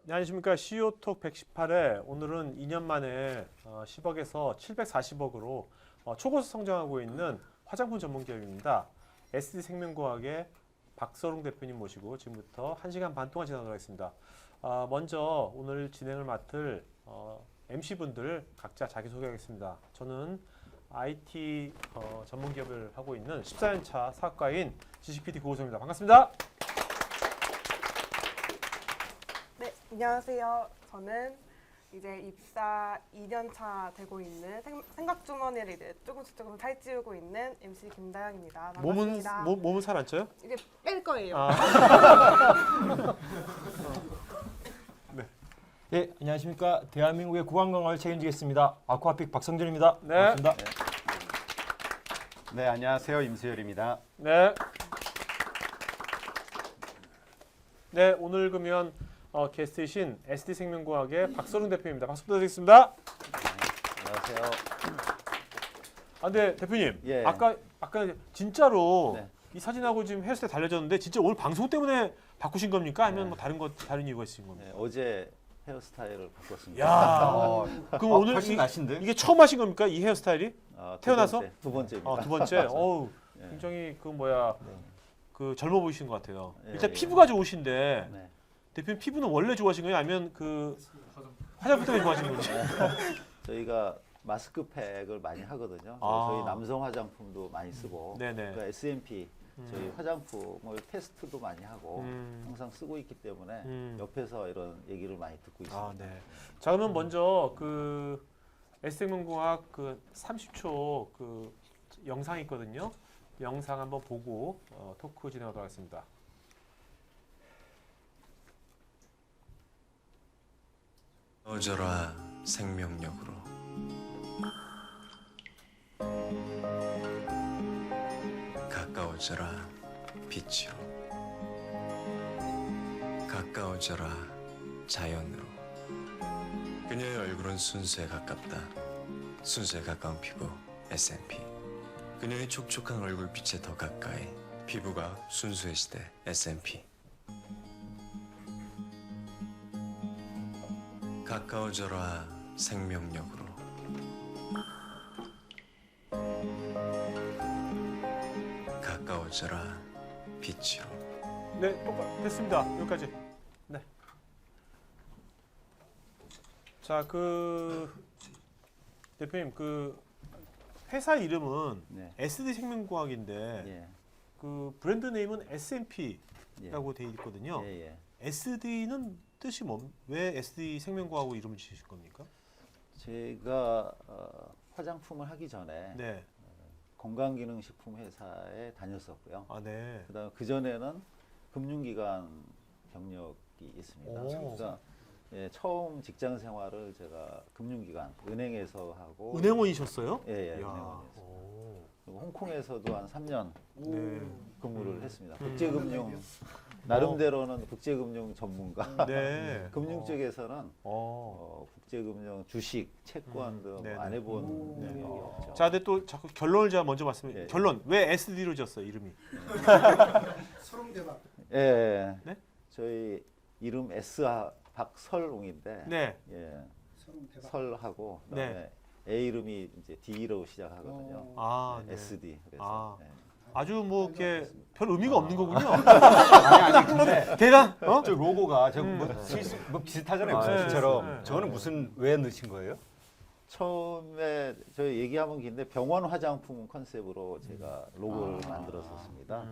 네, 안녕하십니까. CEO톡 118회 오늘은 2년 만에 10억에서 740억으로 초고속 성장하고 있는 화장품 전문 기업입니다. SD생명과학의 박서롱 대표님 모시고 지금부터 1시간 반 동안 진행하도록 하겠습니다. 먼저 오늘 진행을 맡을 MC분들 각자 자기소개하겠습니다. 저는 IT 전문 기업을 하고 있는 14년차 사학과인 지식PD 고우성입니다. 반갑습니다. 네, 안녕하세요. 저는 이제 입사 2년 차 되고 있는 생각주머니를 이제 조금씩 살찌우고 있는 MC 김다영입니다. 반갑습니다. 몸은 살 안 쪄요? 이제 뺄 거예요. 네, 안녕하십니까. 대한민국의 구강건강을 책임지겠습니다. 아쿠아픽 박성준입니다. 네. 반갑습니다. 네, 안녕하세요. 임수열입니다. 네. 네, 오늘 그러면 게스트이신 SD생명과학의 박서롱 대표입니다. 박수 부탁드리겠습니다. 안녕하세요. 근데 대표님, 예. 아까 진짜로 네. 이 사진하고 지금 헤어스타일 달려졌는데 진짜 오늘 방송 때문에 바꾸신 겁니까? 아니면 네. 뭐 다른 이유가 있으신 겁니까? 네, 어제 헤어스타일을 바꿨습니다. 야, 그럼 오늘 훨씬 나신데? 이게 처음 하신 겁니까? 이 헤어스타일이? 태어나서? 두 번째입니다. 두 번째. 어우, 예. 굉장히 네. 그 젊어 보이신 것 같아요. 예, 일단 예. 피부가 좋으신데 네. 대표님 피부는 원래 좋아하신 거예요? 아니면 그 화장품 때문에 좋아하신 건지? 저희가 마스크팩을 많이 하거든요. 아. 저희 남성 화장품도 많이 쓰고 네네. 그 S&P 저희 화장품을 테스트도 많이 하고 음. 항상 쓰고 있기 때문에 옆에서 이런 얘기를 많이 듣고 있습니다. 아, 네. 자, 그러면 먼저 그 S생명공학 그 30초 그 영상이 있거든요. 영상 한번 보고 토크 진행하도록 하겠습니다. 어저라 생명력으로 가까워져라 빛으로 가까워져라 자연으로 그녀의 얼굴은 순수에 가깝다. 순수에 가까운 피부 S&P 그녀의 촉촉한 얼굴빛에 더 가까이 피부가 순수의 시대 S&P 가까워져라 생명력으로 가까워져라 빛으로 네, 됐습니다. 여기까지. 네. 자, 그 대표님 그 회사 이름은 네. SD생명과학인데 예. 그 브랜드 네임은 S&P라고 예. 돼 있거든요. 예, 예. SD는 뜻이 왜 SD생명과학으로 이름을 지으신 겁니까? 제가 화장품을 하기 전에 네. 건강기능식품 회사에 다녔었고요. 아, 네. 그다음 그 전에는 금융기관 경력이 있습니다. 오. 그러니까 예, 처음 직장 생활을 제가 금융기관 은행에서 하고 은행원이셨어요? 예, 예, 이야. 은행원이었어요. 오. 그리고 홍콩에서도 한 3년 네. 근무를 했습니다. 국제금융 나름대로는 국제금융 전문가. 네. 금융 쪽에서는 어. 국제금융 주식, 채권 등 네네. 안 해본 네. 경력이 없죠. 자, 근데 또 자꾸 결론을 제가 먼저 예. 결론 왜 SD로 지었어요 이름이? 예, 예. 네? 저희 이름 S 박설웅인데 네. 예. 설하고 네. 그다음에 A 이름이 이제 D로 시작하거든요. 아, 네, 네. SD. 그래서 아. 예. 아주 뭐 이렇게 별 의미가 없는 거군요. 아니, 근데 대단. 저 로고가 뭐 비슷하잖아요. 아, 무슨 네, 뜻처럼. 네. 저는 무슨 왜 넣으신 거예요? 처음에 저희 얘기하면 긴데 병원 화장품 컨셉으로 제가 로고를 만들었었습니다.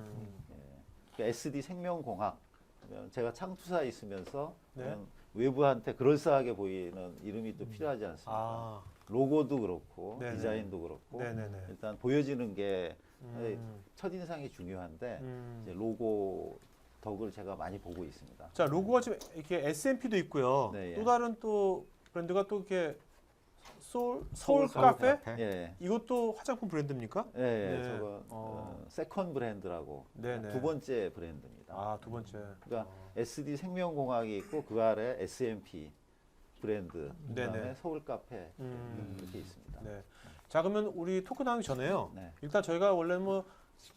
그러니까 SD 생명공학. 그러면 제가 창투사에 있으면서 네. 그냥 외부한테 그럴싸하게 보이는 이름이 또 필요하지 않습니까? 아. 로고도 그렇고 네네. 디자인도 그렇고 네네네. 일단 보여지는 게 음. 첫인상이 중요한데 음. 이제 로고 덕을 제가 많이 보고 있습니다. 자, 로고가 지금 이렇게 S&P도 있고요. 네, 예. 또 다른 또 브랜드가 또 이렇게 서울 카페? 예, 이것도 화장품 브랜드입니까? 예, 예. 네. 저거 어. 세컨 브랜드라고 네네. 두 번째 브랜드입니다. 아, 두 번째. 그러니까 SD 생명공학이 있고 그 아래 S&P 브랜드, 그다음에 네네. 서울 카페 음. 이렇게 있습니다. 네. 자, 그러면 우리 토크 나가기 전에요. 네. 일단 저희가 원래 뭐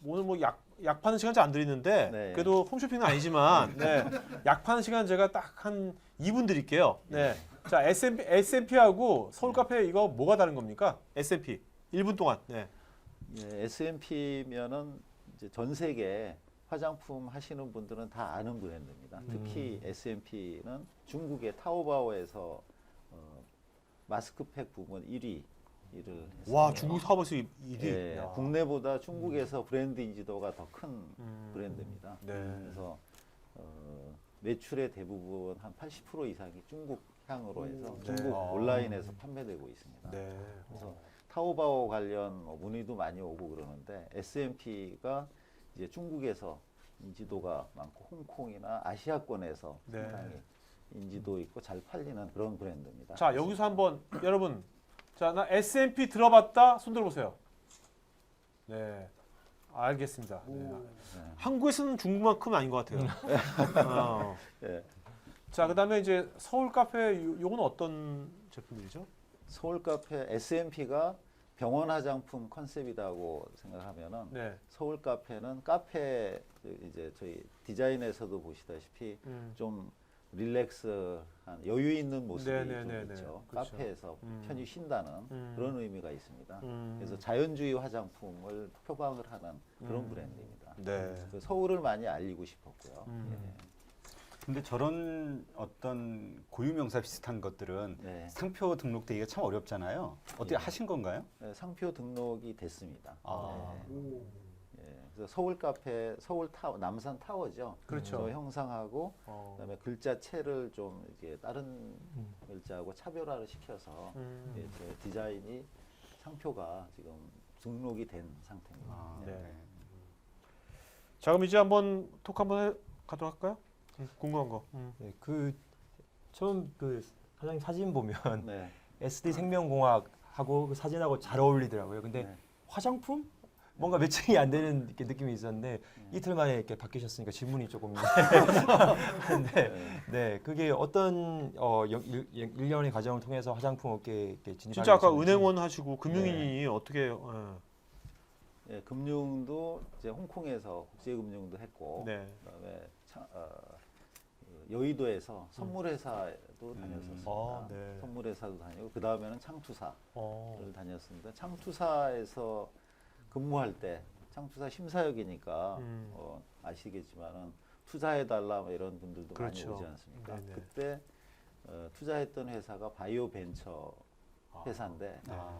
오늘 뭐 약 파는 시간 잘 안 드리는데 네. 그래도 홈쇼핑은 아니지만 네, 약 파는 시간 제가 딱 한 2분 드릴게요. 네. 자, S&P하고 서울 카페 이거 뭐가 다른 겁니까? S&P 1분 동안. 네. 예, S&P면은 이제 전 세계 화장품 하시는 분들은 다 아는 브랜드입니다. 특히 S&P는 중국의 타오바오에서 마스크팩 부문 1위를 했습니다. 와, 중국 사업에서 1위. 예, 국내보다 중국에서 브랜드 인지도가 더 큰 브랜드입니다. 네. 그래서 매출의 대부분 한 80% 이상이 중국 향으로 해서 네. 중국 아. 온라인에서 판매되고 있습니다. 네. 그래서 타오바오 관련 문의도 많이 오고 그러는데 S&P가 이제 중국에서 인지도가 많고 홍콩이나 아시아권에서 네. 상당히 인지도 있고 잘 팔리는 그런 브랜드입니다. 자, 여기서 한번 여러분, 자, 나 S&P 들어봤다. 손 들어보세요. 네, 알겠습니다. 네. 한국에서는 중국만큼은 아닌 것 같아요. 어. 예. 자, 그다음에 이제 서울 카페 요거는 어떤 제품들이죠? 서울 카페 S&P가 병원 화장품 컨셉이라고 생각하면은 네. 서울 카페는 카페 이제 저희 디자인에서도 보시다시피 좀 릴렉스한 여유 있는 모습이 좀 네네네네. 있죠. 그렇죠. 카페에서 편히 쉰다는 그런 의미가 있습니다. 음. 그래서 자연주의 화장품을 표방을 하는 그런 브랜드입니다. 네. 그 서울을 많이 알리고 싶었고요. 근데 저런 어떤 고유명사 비슷한 것들은 네. 상표 등록되기가 참 어렵잖아요. 어떻게 예. 하신 건가요? 네, 상표 등록이 됐습니다. 아. 네. 예, 그래서 서울 카페, 서울 타워, 남산 타워죠. 그렇죠. 저 형상하고 어. 그다음에 글자체를 좀 이렇게 다른 글자하고 차별화를 시켜서 예, 제 디자인이 상표가 지금 등록이 된 상태입니다. 아, 네. 네. 자, 그럼 이제 한번 톡 한번 가도록 할까요? 궁금한 거. 네, 그 처음 그 사장님 사진 보면 네. SD 생명공학하고 그 사진하고 잘 어울리더라고요. 근데 네. 화장품? 뭔가 매칭이 안 되는 이렇게 느낌이 있었는데 이틀 만에 이렇게 바뀌셨으니까 질문이 조금 근데 네, 그게 어떤 1년의 과정을 통해서 화장품 업계에 이렇게 진입하게 진짜 아까 되셨는지. 은행원 하시고 금융인이 어떻게 예, 금융도 이제 홍콩에서 국제금융도 했고 네. 그다음에 그 여의도에서 선물회사도 다녔었습니다. 아, 네. 선물회사도 다니고 그 다음에는 창투사를 어. 다녔습니다. 창투사에서 근무할 때 창투사 심사역이니까 아시겠지만은 투자해달라 뭐 이런 분들도 그렇죠. 많이 오지 않습니까? 네네. 그때 투자했던 회사가 바이오벤처 회사인데 아.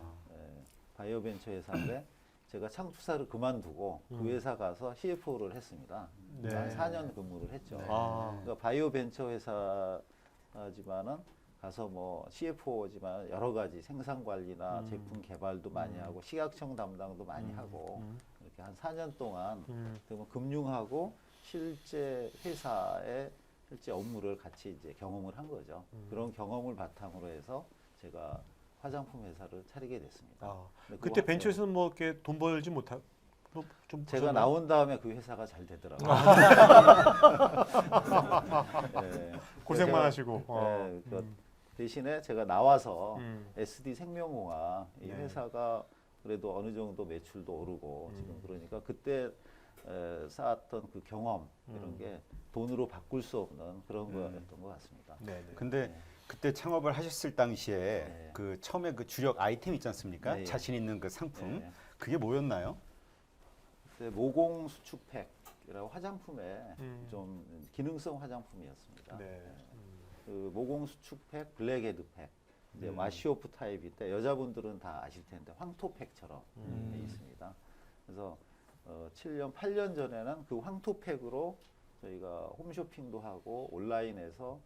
바이오벤처 회사인데 제가 창투사를 그만두고 그 회사 가서 CFO를 했습니다. 네. 한 4년 근무를 했죠. 아. 그러니까 바이오벤처 회사지만은 가서 뭐 CFO지만 여러 가지 생산 관리나 제품 개발도 많이 하고 식약청 담당도 많이 하고 이렇게 한 4년 동안 그러면 금융하고 실제 회사의 실제 업무를 같이 이제 경험을 한 거죠. 그런 경험을 바탕으로 해서 제가 화장품 회사를 차리게 됐습니다. 아. 근데 그때 그 벤처에서는 뭐 이렇게 돈 벌지 못하 좀 제가 나온 다음에 그 회사가 잘 되더라고요. 예. 고생만 제가- 하시고. 예, 그 대신에 제가 나와서 음. SD 생명공학 이 네. 회사가 그래도 어느 정도 매출도 오르고 지금 그러니까 그때 쌓았던 그 경험 이런 게 돈으로 바꿀 수 없는 그런 거였던 것 같습니다. 네. 네. 근데 그때 창업을 하셨을 당시에 네. 그 처음에 그 주력 아이템 있지 않습니까? 네. 자신 있는 그 상품. 네. 그게 뭐였나요? 그때 모공 수축팩이라고 화장품에 좀 기능성 화장품이었습니다. 네. 그 모공 수축팩, 블랙헤드팩, 이제 와시오프 타입인데 여자분들은 다 아실 텐데 황토팩처럼 돼 있습니다. 그래서 7년, 8년 전에는 그 황토팩으로 저희가 홈쇼핑도 하고 온라인에서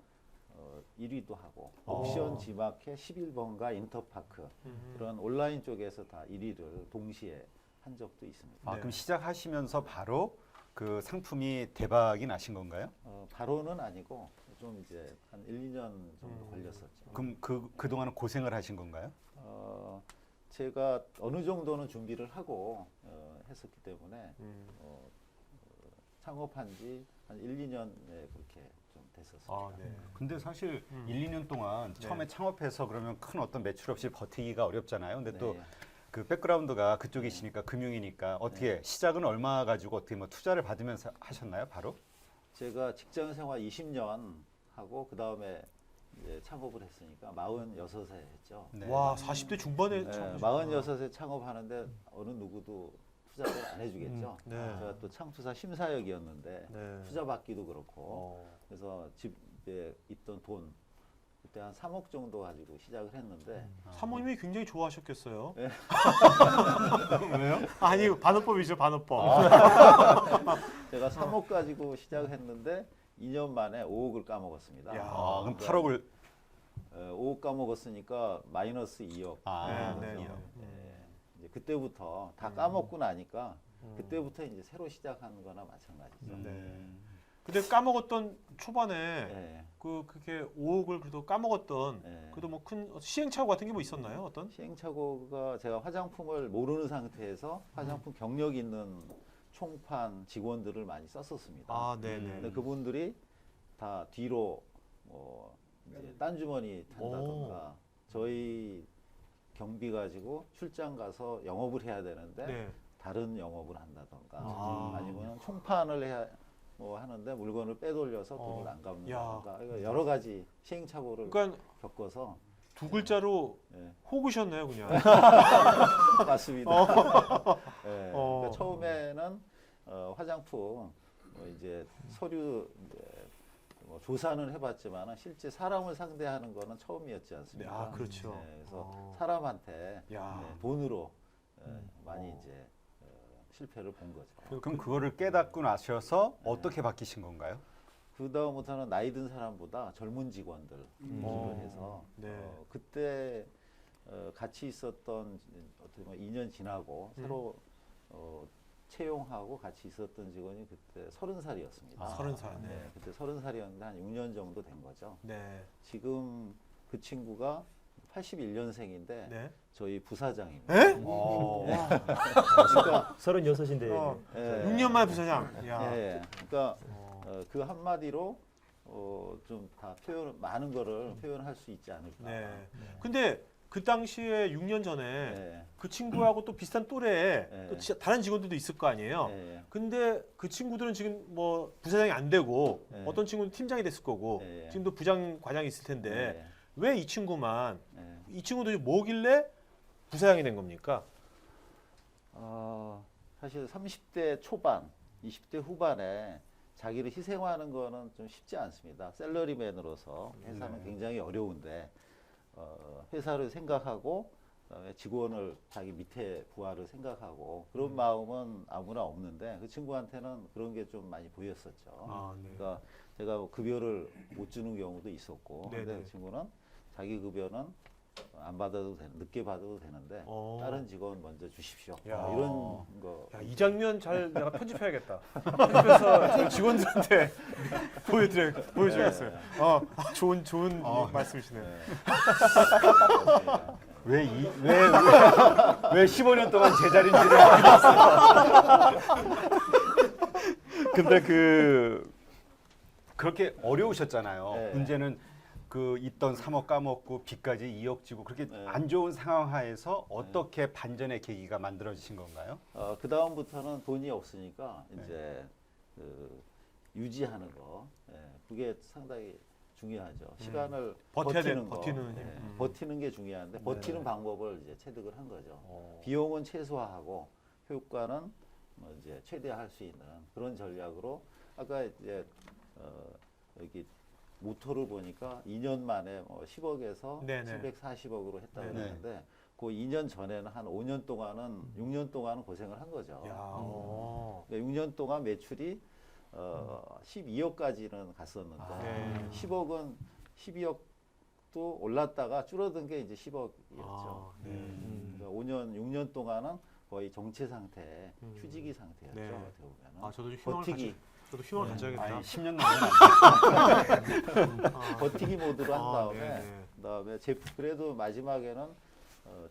1위도 하고 옥션 지마켓 11번가 인터파크 그런 온라인 쪽에서 다 1위를 동시에 한 적도 있습니다. 아, 네. 그럼 시작하시면서 바로 그 상품이 대박이 나신 건가요? 바로는 아니고 좀 이제 한 1, 2년 정도 걸렸었죠. 그럼 그동안은 고생을 하신 건가요? 제가 어느 정도는 준비를 하고 했었기 때문에 창업한 지 한 1, 2년에 그렇게 좀 됐었습니다. 아, 네. 근데 사실 1, 2년 동안 처음에 창업해서 그러면 큰 어떤 매출 없이 버티기가 어렵잖아요. 근데 또 네. 그 백그라운드가 그쪽이시니까 금융이니까 어떻게 시작은 얼마 가지고 어떻게 뭐 투자를 받으면서 하셨나요? 바로? 제가 직장 생활 20년 하고 그 다음에 이제 창업을 했으니까 46세 했죠. 네. 와 40대 중반에 네, 처음 46세 창업하는데 어느 누구도 투자를 안 해주겠죠. 네. 제가 또 창투사 심사역이었는데 네. 투자 받기도 그렇고 어. 그래서 집에 있던 돈 그때 한 3억 정도 가지고 시작을 했는데 사모님이 굉장히 좋아하셨겠어요. 네. 왜요? 아니 반어법이죠 반어법. 제가 3억 가지고 시작을 했는데 2년 만에 5억을 까먹었습니다. 야. 아, 그럼 8억을 5억 까먹었으니까 마이너스 2억. 아, 네, 네, 이요. 네. 이제 그때부터 다 까먹고 나니까 그때부터 이제 새로 시작하는 거나 마찬가지죠. 네. 근데 까먹었던 초반에 네. 그게 5억을 그래도 까먹었던 네. 그래도 뭐 큰 시행착오 같은 게 뭐 있었나요? 어떤? 시행착오가 제가 화장품을 모르는 상태에서 화장품 경력 있는 총판 직원들을 많이 썼었습니다. 아, 네네. 근데 그분들이 다 뒤로 뭐 이제 딴 주머니 탄다던가 저희 경비 가지고 출장 가서 영업을 해야 되는데 네. 다른 영업을 한다던가 아. 아니면 총판을 해야 뭐 하는데 물건을 빼돌려서 돈을 안 야. 갚는다던가 그러니까 여러 가지 시행착오를 그러니까 겪어서 두 글자로 예, 호구셨네요, 그냥. 맞습니다. 예, 어. 그러니까 처음에는 화장품 뭐 이제 서류 이제 뭐 조사는 해봤지만 실제 사람을 상대하는 거는 처음이었지 않습니까? 네, 아, 그렇죠. 그래서 어. 사람한테 야. 돈으로 많이 이제 실패를 본 거죠. 그럼 그거를 깨닫고 나셔서 어떻게 바뀌신 건가요? 그 다음부터는 나이 든 사람보다 젊은 직원들 위주로 어. 해서 네. 그때 같이 있었던 어떻게 보면 2년 지나고 새로 채용하고 같이 있었던 직원이 그때 30살이었습니다. 아, 30살. 네. 네, 그때 30살이었는데 한 6년 정도 된 거죠. 네. 지금 그 친구가 81년생인데 네. 저희 부사장입니다. 에? 그러니까 36인데 어, 예, 6년 만에 부사장. 야. 예, 그러니까 어. 그 한마디로 좀 다 많은 거를 표현할 수 있지 않을까. 네. 근데 그 당시에 6년 전에 네. 그 친구하고 또 비슷한 또래에 네. 또 다른 직원들도 있을 거 아니에요. 네. 근데 그 친구들은 지금 뭐 부사장이 안 되고 네. 어떤 친구는 팀장이 됐을 거고 네. 지금도 부장 과장이 있을 텐데 네. 왜 이 친구만 네. 이 친구들이 뭐길래 부사장이 된 겁니까? 사실 30대 초반, 20대 후반에 자기를 희생하는 거는 좀 쉽지 않습니다. 샐러리맨으로서 회사는 굉장히 어려운데 회사를 생각하고 그다음에 직원을 자기 밑에 부하를 생각하고 그런 마음은 아무나 없는데 그 친구한테는 그런 게 좀 많이 보였었죠. 아, 네. 그러니까 제가 뭐 급여를 못 주는 경우도 있었고 네네. 근데 그 친구는 자기 급여는 안 받아도 늦게 받아도 되는데 다른 직원 먼저 주십시오. 야. 뭐 이런 거. 야, 이 장면 잘 내가 편집해야겠다. 편집해서 저희 직원들한테 보여줘야겠어요. 네. 좋은 말씀이시네요. 네. 왜 15년 동안 제자리인지를 모르겠어요. 근데 그렇게 어려우셨잖아요. 네. 문제는 그 있던 3억 까먹고 빚까지 2억 지고 그렇게 네. 안 좋은 상황 하에서 어떻게 반전의 계기가 만들어지신 건가요? 그 다음부터는 돈이 없으니까 네. 이제 그 유지하는 거, 그게 상당히 중요하죠. 시간을 버텨야 돼, 버티는 거, 버티는 힘. 버티는 게 중요한데 버티는 방법을 이제 체득을 한 거죠. 어. 비용은 최소화하고 효과는 뭐 이제 최대화할 수 있는 그런 전략으로 아까 이제 여기 모토를 보니까 2년 만에 10억에서 네네. 740억으로 했다고 네네. 했는데 그 2년 전에는 한 5년 동안은 6년 동안은 고생을 한 거죠. 야. 그러니까 6년 동안 매출이 12억까지는 갔었는데 네. 10억은 12억도 올랐다가 줄어든 게 이제 10억이었죠. 아, 네. 그러니까 6년 동안은 거의 정체 상태, 휴지기 상태였죠. 네. 어떻게 보면은. 아, 저도 희망을 버티기. 저도 희망을 가져야겠다. 아니, 10년 넘으면 버티기 모드로 한 다음에 네네. 그다음에 그래도 마지막에는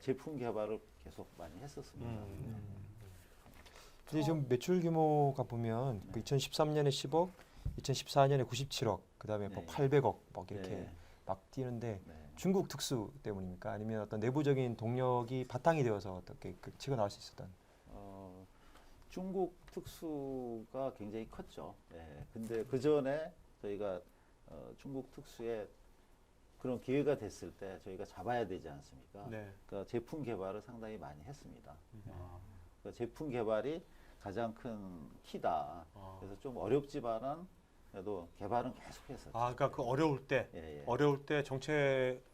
제품 개발을 계속 많이 했었습니다. 근데 지금 매출 규모가 보면 그 2013년에 10억, 2014년에 97억, 그다음에 뭐 네. 800억 막 이렇게 네. 막 뛰는데 네. 중국 특수 때문입니까? 아니면 어떤 내부적인 동력이 바탕이 되어서 어떻게 치고 나올 수 있었던? 중국 특수가 굉장히 컸죠. 예. 근데 그 전에 저희가 중국 특수에 그런 기회가 됐을 때 저희가 잡아야 되지 않습니까? 네. 그러니까 제품 개발을 상당히 많이 했습니다. 그러니까 제품 개발이 가장 큰 키다. 그래서 좀 어렵지만은 그래도 개발은 계속했었죠. 아, 그러니까 그 어려울 때, 예, 예. 어려울 때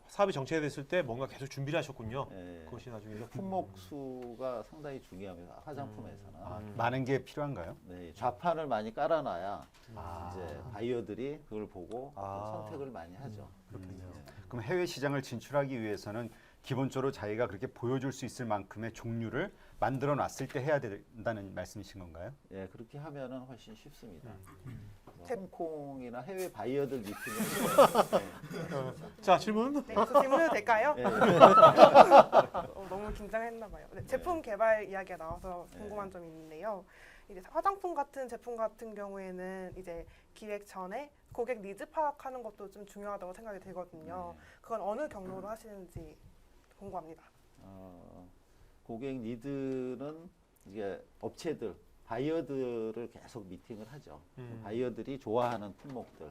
사업이 정체됐을 때 뭔가 계속 준비를 하셨군요. 예. 그것이 나중에 품목수가 상당히 중요합니다. 화장품에서는. 많은 게 필요한가요? 네, 좌판을 많이 깔아놔야 아. 이제 바이어들이 그걸 보고 아. 선택을 많이 하죠. 그렇겠네요. 그럼 해외 시장을 진출하기 위해서는 기본적으로 자기가 그렇게 보여줄 수 있을 만큼의 종류를 만들어 놨을 때 해야 된다는 말씀이신 건가요? 예, 그렇게 하면은 훨씬 쉽습니다. 제- 홍콩이나 해외 바이어들 미팅을 해서 자, 질문. 네, 저 질문해도 될까요? 예, 너무 긴장했나 봐요. 네, 제품 개발 이야기가 나와서 궁금한 점이 있는데요. 이제 화장품 같은 제품 같은 경우에는 이제 기획 전에 고객 니즈 파악하는 것도 좀 중요하다고 생각이 들거든요. 그건 어느 경로로 하시는지 궁금합니다. 고객 니드는 이게 업체들, 바이어들을 계속 미팅을 하죠. 바이어들이 좋아하는 품목들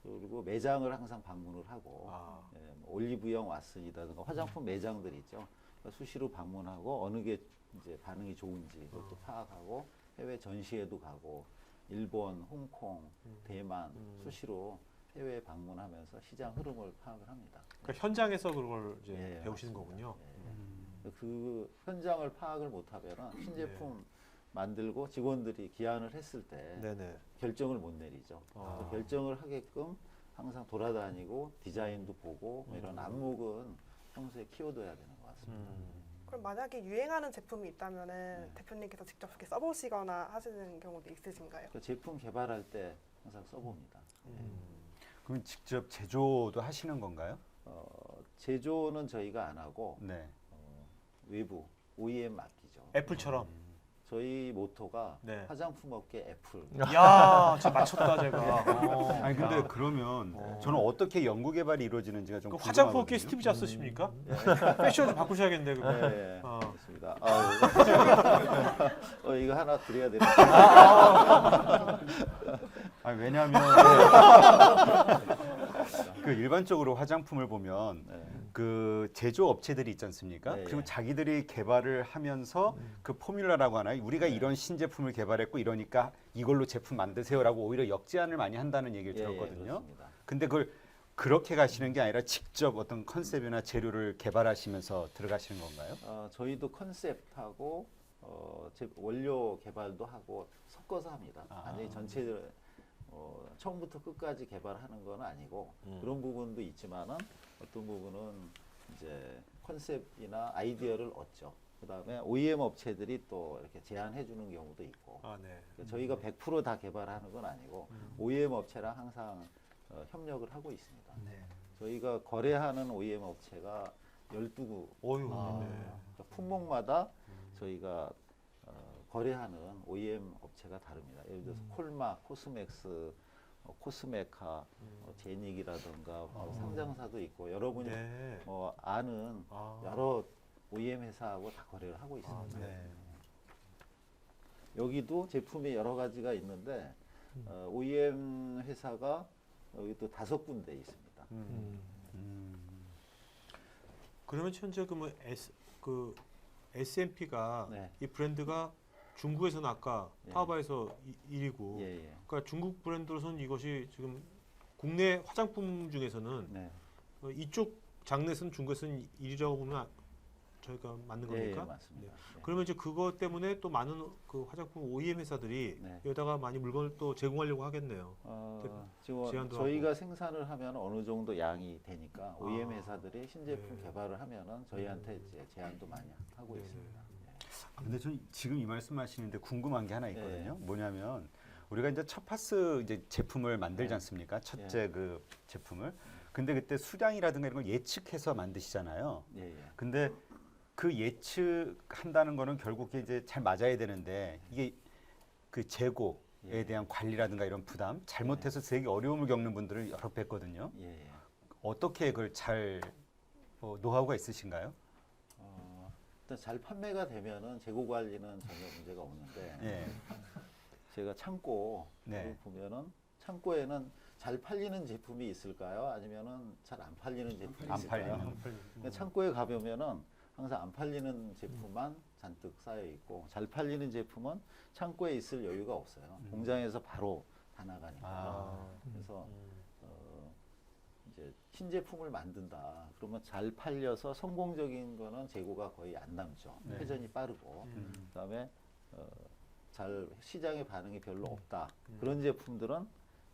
그리고 매장을 항상 방문을 하고 예, 뭐 올리브영 왓슨이라든가 화장품 매장들 있죠. 그러니까 수시로 방문하고 어느 게 이제 반응이 좋은지 그것도 파악하고 해외 전시회도 가고 일본, 홍콩, 대만 수시로 해외 방문하면서 시장 흐름을 파악을 합니다. 그러니까 현장에서 그걸 이제 예, 배우시는 맞습니다. 거군요. 예. 그 현장을 파악을 못하면 신제품 만들고 직원들이 기한을 했을 때 네네. 결정을 못 내리죠. 그래서 결정을 하게끔 항상 돌아다니고 디자인도 보고 뭐 이런 안목은 평소에 키워둬야 되는 것 같습니다. 그럼 만약에 유행하는 제품이 있다면은 대표님께서 직접 이렇게 써보시거나 하시는 경우도 있으신가요? 그 제품 개발할 때 항상 써봅니다. 그럼 직접 제조도 하시는 건가요? 제조는 저희가 안 하고 네. 외부 OEM 맡기죠. 애플처럼. 저희 모토가 네. 화장품 업계 애플. 야, 진짜 맞췄다 제가. 아니 근데 야. 그러면 저는 어떻게 연구 개발이 이루어지는지가 좀 그 궁금하거든요. 화장품 업계 스티브 잡스십니까? 패션 좀 바꾸셔야겠는데 그거. 네, 어. 알겠습니다. 이거 하나 드려야 되나? 아니, 왜냐하면 그 일반적으로 화장품을 보면 그 제조 업체들이 있지 않습니까? 네, 그리고 예. 자기들이 개발을 하면서 그 포뮬라라고 하나요? 우리가 이런 신제품을 개발했고 이러니까 이걸로 제품 만드세요라고 오히려 역제안을 많이 한다는 얘기를 들었거든요. 그렇습니다. 근데 그걸 그렇게 가시는 게 아니라 직접 어떤 컨셉이나 재료를 개발하시면서 들어가시는 건가요? 저희도 컨셉하고 원료 개발도 하고 섞어서 합니다. 완전히 전체 처음부터 끝까지 개발하는 건 아니고 그런 부분도 있지만은 어떤 부분은 이제 컨셉이나 아이디어를 얻죠. 그다음에 OEM 업체들이 또 이렇게 제안해 주는 경우도 있고. 아, 네. 그러니까 저희가 100% 다 개발하는 건 아니고 OEM 업체랑 항상 협력을 하고 있습니다. 저희가 거래하는 OEM 업체가 12구. 어유. 그러니까 품목마다 저희가 거래하는 OEM 업체가 다릅니다. 예를 들어서 콜마, 코스맥스, 코스메카, 제닉이라든가 상장사도 있고 여러분이 네. 아는 여러 OEM 회사하고 다 거래를 하고 있습니다. 네. 여기도 제품이 여러 가지가 있는데 OEM 회사가 여기 또 5군데 있습니다. 그러면 현재 그 S&P가 네. 이 브랜드가 중국에서는 아까 예. 타오바에서 1위고, 예, 예. 그러니까 중국 브랜드로서는 이것이 지금 국내 화장품 중에서는 네. 이쪽 장르에서는 중국에서는 1위라고 보면 저희가 맞는 예, 겁니까? 맞습니다. 네. 그러면 이제 그것 때문에 또 많은 그 화장품 OEM 회사들이 네. 여기다가 많이 물건을 또 제공하려고 하겠네요. 지금 제한도 저희가 생산을 하면 어느 정도 양이 되니까 OEM 회사들이 신제품 네. 개발을 하면은 저희한테 이제 제안도 많이 하고 있습니다. 근데 저는 지금 이 말씀하시는데 궁금한 게 하나 있거든요. 예. 뭐냐면 우리가 이제 첫 파스 이제 제품을 만들지 않습니까? 첫째 그 제품을. 근데 그때 수량이라든가 이런 걸 예측해서 만드시잖아요. 예, 예. 근데 그 예측한다는 거는 결국 이제 잘 맞아야 되는데 이게 그 재고에 예. 대한 관리라든가 이런 부담, 잘못해서 되게 어려움을 겪는 분들을 여러 뵀거든요. 예, 예. 어떻게 그걸 잘 노하우가 있으신가요? 일단 잘 판매가 되면은 재고 관리는 전혀 문제가 없는데 예. 제가 창고를 네. 보면은 창고에는 잘 팔리는 제품이 있을까요? 아니면은 잘 안 팔리는 제품이 안 있을까요? 팔리는. 그러니까 창고에 가보면은 항상 안 팔리는 제품만 잔뜩 쌓여 있고 잘 팔리는 제품은 창고에 있을 여유가 없어요. 공장에서 바로 다 나가니까. 아. 그래서 이제 신제품을 만든다. 그러면 잘 팔려서 성공적인 거는 재고가 거의 안 남죠. 네. 회전이 빠르고. 그다음에 잘 시장의 반응이 별로 없다. 그런 제품들은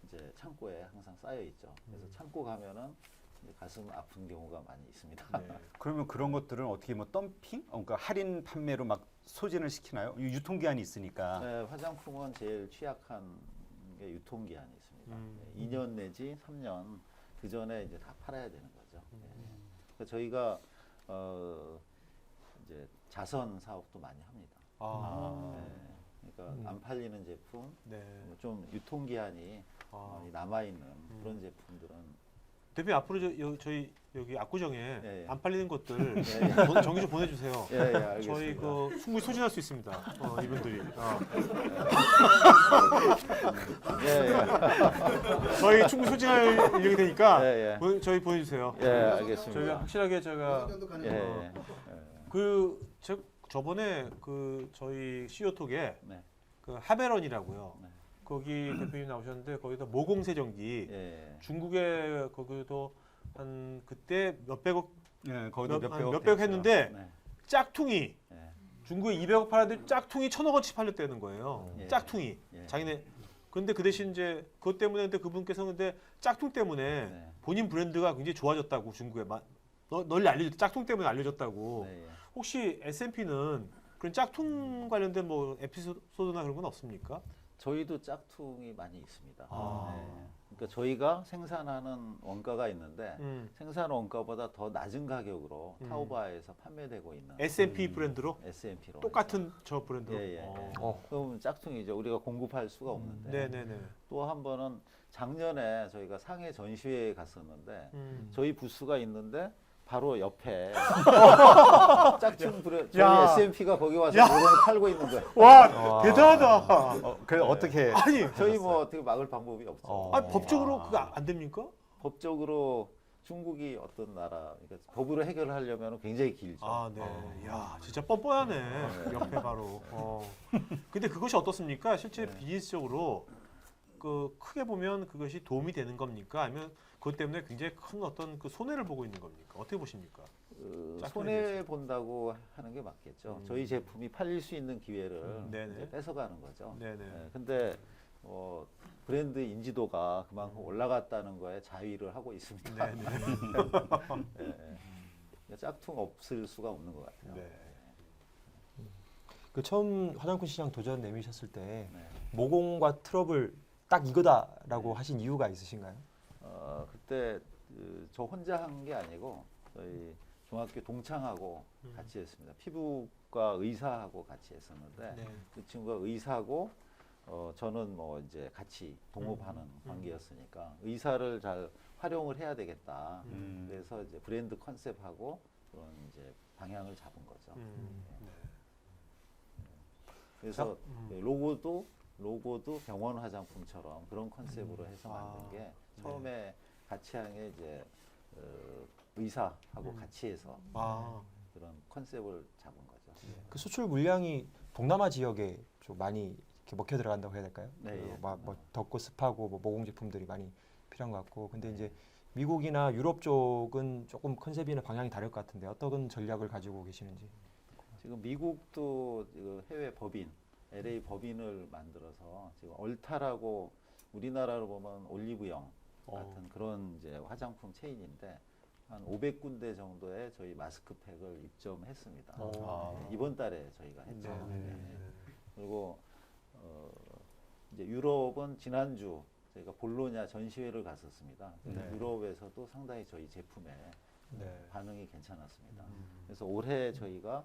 이제 창고에 항상 쌓여 있죠. 그래서 창고 가면은 이제 가슴 아픈 경우가 많이 있습니다. 네. 그러면 그런 것들은 어떻게 뭐 덤핑? 그러니까 할인 판매로 막 소진을 시키나요? 유통기한이 있으니까. 네, 화장품은 제일 취약한 게 유통기한이 있습니다. 2년 내지 3년 그 전에 이제 다 팔아야 되는 거죠. 그래서 저희가 이제 자선 사업도 많이 합니다. 아, 네, 그러니까 안 팔리는 제품, 네. 좀 유통기한이 남아 있는 그런 제품들은 대표님 앞으로 저희 여기 압구정에 예, 예. 안 팔리는 것들 예, 정리 좀 보내주세요. 예, 예, 알겠습니다. 저희 그 충분히 소진할 수 있습니다. 이분들이. 예, 예, 저희 충분히 소진할 인력이 되니까 예, 예. 저희 보내주세요. 예, 알겠습니다. 저희가 확실하게 제가 예, 예. 저번에 그 저희 CO 톡에 네. 그 하베런이라고요. 네. 거기 대표님 나오셨는데 거기다 모공세정기 예. 중국에 거기도 한 그때 몇백억 예, 거기도 몇백억 몇백억 했는데 네. 짝퉁이 예. 중국에 200억 팔았는데 짝퉁이 1,000억어치 팔렸다는 거예요. 예. 짝퉁이. 예. 자기네. 근데 그 대신 이제 그것 때문에 근데 그분께서 근데 짝퉁 때문에 네. 본인 브랜드가 굉장히 좋아졌다고 중국에 널리 알려졌 짝퉁 때문에 알려졌다고. 네, 예. 혹시 S&P는 그런 짝퉁 관련된 뭐 에피소드나 그런 건 없습니까? 저희도 짝퉁이 많이 있습니다. 아. 네. 그러니까 저희가 생산하는 원가가 있는데 생산 원가보다 더 낮은 가격으로 타오바에서 판매되고 있는 S&P 브랜드로 S&P로 똑같은 저 브랜드로. 예, 예, 예. 어. 그럼 짝퉁이죠. 우리가 공급할 수가 없는데. 네네네. 또 한 번은 작년에 저희가 상해 전시회에 갔었는데 음. 저희 부스가 있는데 바로 옆에 짝퉁 브랜드 저희 야. S&P가 거기 와서 야. 물건을 팔고 있는 거예요. 와 대단하다. 그래서 어떻게 아니, 저희 뭐 어떻게 막을 방법이 없죠. 아니 법적으로 그거 안 됩니까? 법적으로 중국이 어떤 나라, 그러니까 법으로 해결하려면 굉장히 길죠. 아, 네. 야, 진짜 뻔뻔하네. 옆에 바로. 근데 그것이 어떻습니까? 실제 네. 비즈니스적으로 그 크게 보면 그것이 도움이 되는 겁니까? 아니면 그것 때문에 굉장히 큰 어떤 그 손해를 보고 있는 겁니까? 어떻게 보십니까? 짝퉁에 손해 본다고 하는 게 맞겠죠. 저희 제품이 팔릴 수 있는 기회를 네네. 이제 뺏어가는 거죠. 네네. 네, 근데 브랜드 인지도가 그만큼 올라갔다는 거에 자위를 하고 있습니다. 네네. 네. 짝퉁 없을 수가 없는 것 같아요. 네. 그 처음 화장품 시장 도전 내미셨을 때 네. 모공과 트러블 딱 이거다라고 하신 이유가 있으신가요? 그때 저 혼자 한 게 아니고 저희 중학교 동창하고 같이 했습니다. 피부과 의사하고 같이 했었는데 네. 그 친구가 의사고 저는 뭐 이제 같이 동업하는 관계였으니까 의사를 잘 활용을 해야 되겠다. 그래서 이제 브랜드 컨셉하고 그런 이제 방향을 잡은 거죠. 네. 그래서 로고도 병원 화장품처럼 그런 컨셉으로 해서 만든 게 처음에 같이 한 게 이제 의사하고 같이 해서 아, 그런 컨셉을 잡은 거죠. 그 수출 물량이 동남아 지역에 좀 많이 이렇게 먹혀 들어간다고 해야 될까요? 네, 예. 뭐 덥고 습하고 뭐 모공 제품들이 많이 필요한 것 같고, 근데 이제 미국이나 유럽 쪽은 조금 컨셉이나 방향이 다를 것 같은데 어떤 전략을 가지고 계시는지. 지금 미국도 지금 해외 법인, LA 법인을 만들어서 지금 얼타라고 우리나라로 보면 올리브영 같은 그런 이제 화장품 체인인데 한 500군데 정도의 저희 마스크팩을 입점했습니다. 네, 이번 달에 저희가 했죠. 네. 그리고 이제 유럽은 지난주 저희가 볼로냐 전시회를 갔었습니다. 네. 유럽에서도 상당히 저희 제품에 네. 반응이 괜찮았습니다. 그래서 올해 저희가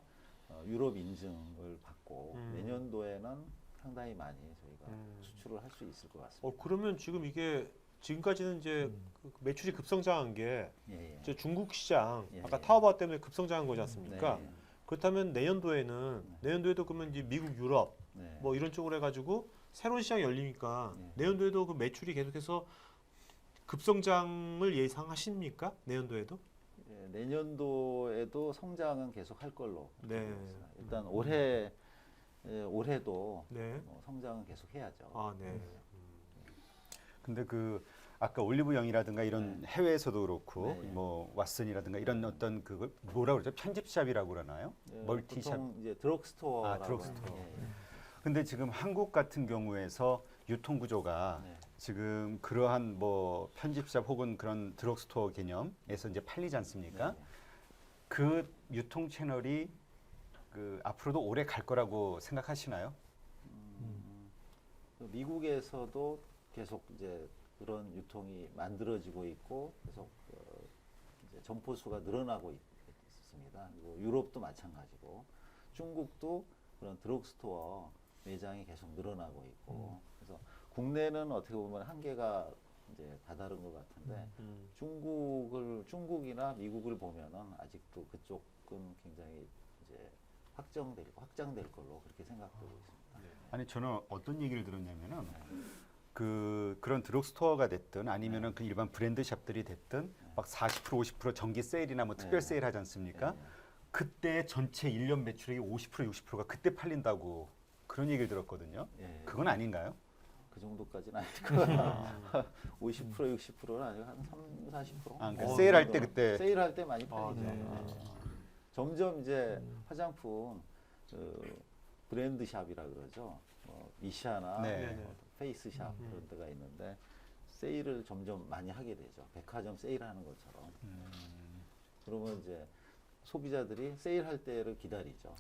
유럽 인증을 받고 내년도에는 상당히 많이 저희가 수출을 할 수 있을 것 같습니다. 그러면 지금 이게 지금까지는 이제 그 매출이 급성장한 게 예, 예. 이제 중국 시장 예, 아까 예. 타오바오 때문에 급성장한 거지 않습니까? 네, 그렇다면 내년도에도 그러면 이제 미국, 유럽 네. 뭐 이런 쪽으로 해가지고 새로운 시장이 열리니까 네. 내년도에도 그 매출이 계속해서 급성장을 예상하십니까? 내년도에도? 예, 내년도에도 성장은 계속 할 걸로. 네. 보고 있어요. 일단 올해도 네. 성장은 계속 해야죠. 아, 네. 근데 그 아까 올리브영이라든가 이런 해외에서도 그렇고 네. 뭐 왓슨이라든가 이런 어떤 그걸 뭐라 그러죠? 편집샵이라고 그러나요? 멀티샵. 보통 이제 드럭스토어. 아, 드럭스토어. 근데 지금 한국 같은 경우에서 유통 구조가 네. 지금 그러한 뭐 편집샵 혹은 그런 드럭스토어 개념에서 이제 팔리지 않습니까? 그 유통 채널이 그 앞으로도 오래 갈 거라고 생각하시나요? 미국에서도 계속 이제 그런 유통이 만들어지고 있고 계속 이제 점포 수가 늘어나고 있습니다. 그리고 유럽도 마찬가지고 중국도 그런 드럭스토어 매장이 계속 늘어나고 있고 그래서 국내는 어떻게 보면 한계가 이제 다다른 것 같은데 중국이나 미국을 보면은 아직도 그쪽은 굉장히 이제 확장될 걸로 그렇게 생각되고 있습니다. 아니 저는 어떤 얘기를 들었냐면은 그런 드럭스토어가 됐든 아니면은 그 일반 브랜드 샵들이 됐든 막 40% 50% 정기 세일이나 뭐 특별 네. 세일 하지 않습니까? 예, 예. 그때 전체 1년 매출이 50% 60%가 그때 팔린다고 그런 얘기를 들었거든요. 예. 그건 아닌가요? 그 정도까지는 아니고 50% 60%는 아니고 한 3, 40%. 아, 그러니까 세일할 때 정도. 그때 세일할 때 많이 팔리죠. 네. 예. 점점 이제 화장품 브랜드샵이라 그러죠. 미샤나 네. 뭐 페이스샵 그런 데가 있는데 세일을 점점 많이 하게 되죠. 백화점 세일하는 것처럼. 그러면 이제 소비자들이 세일할 때를 기다리죠.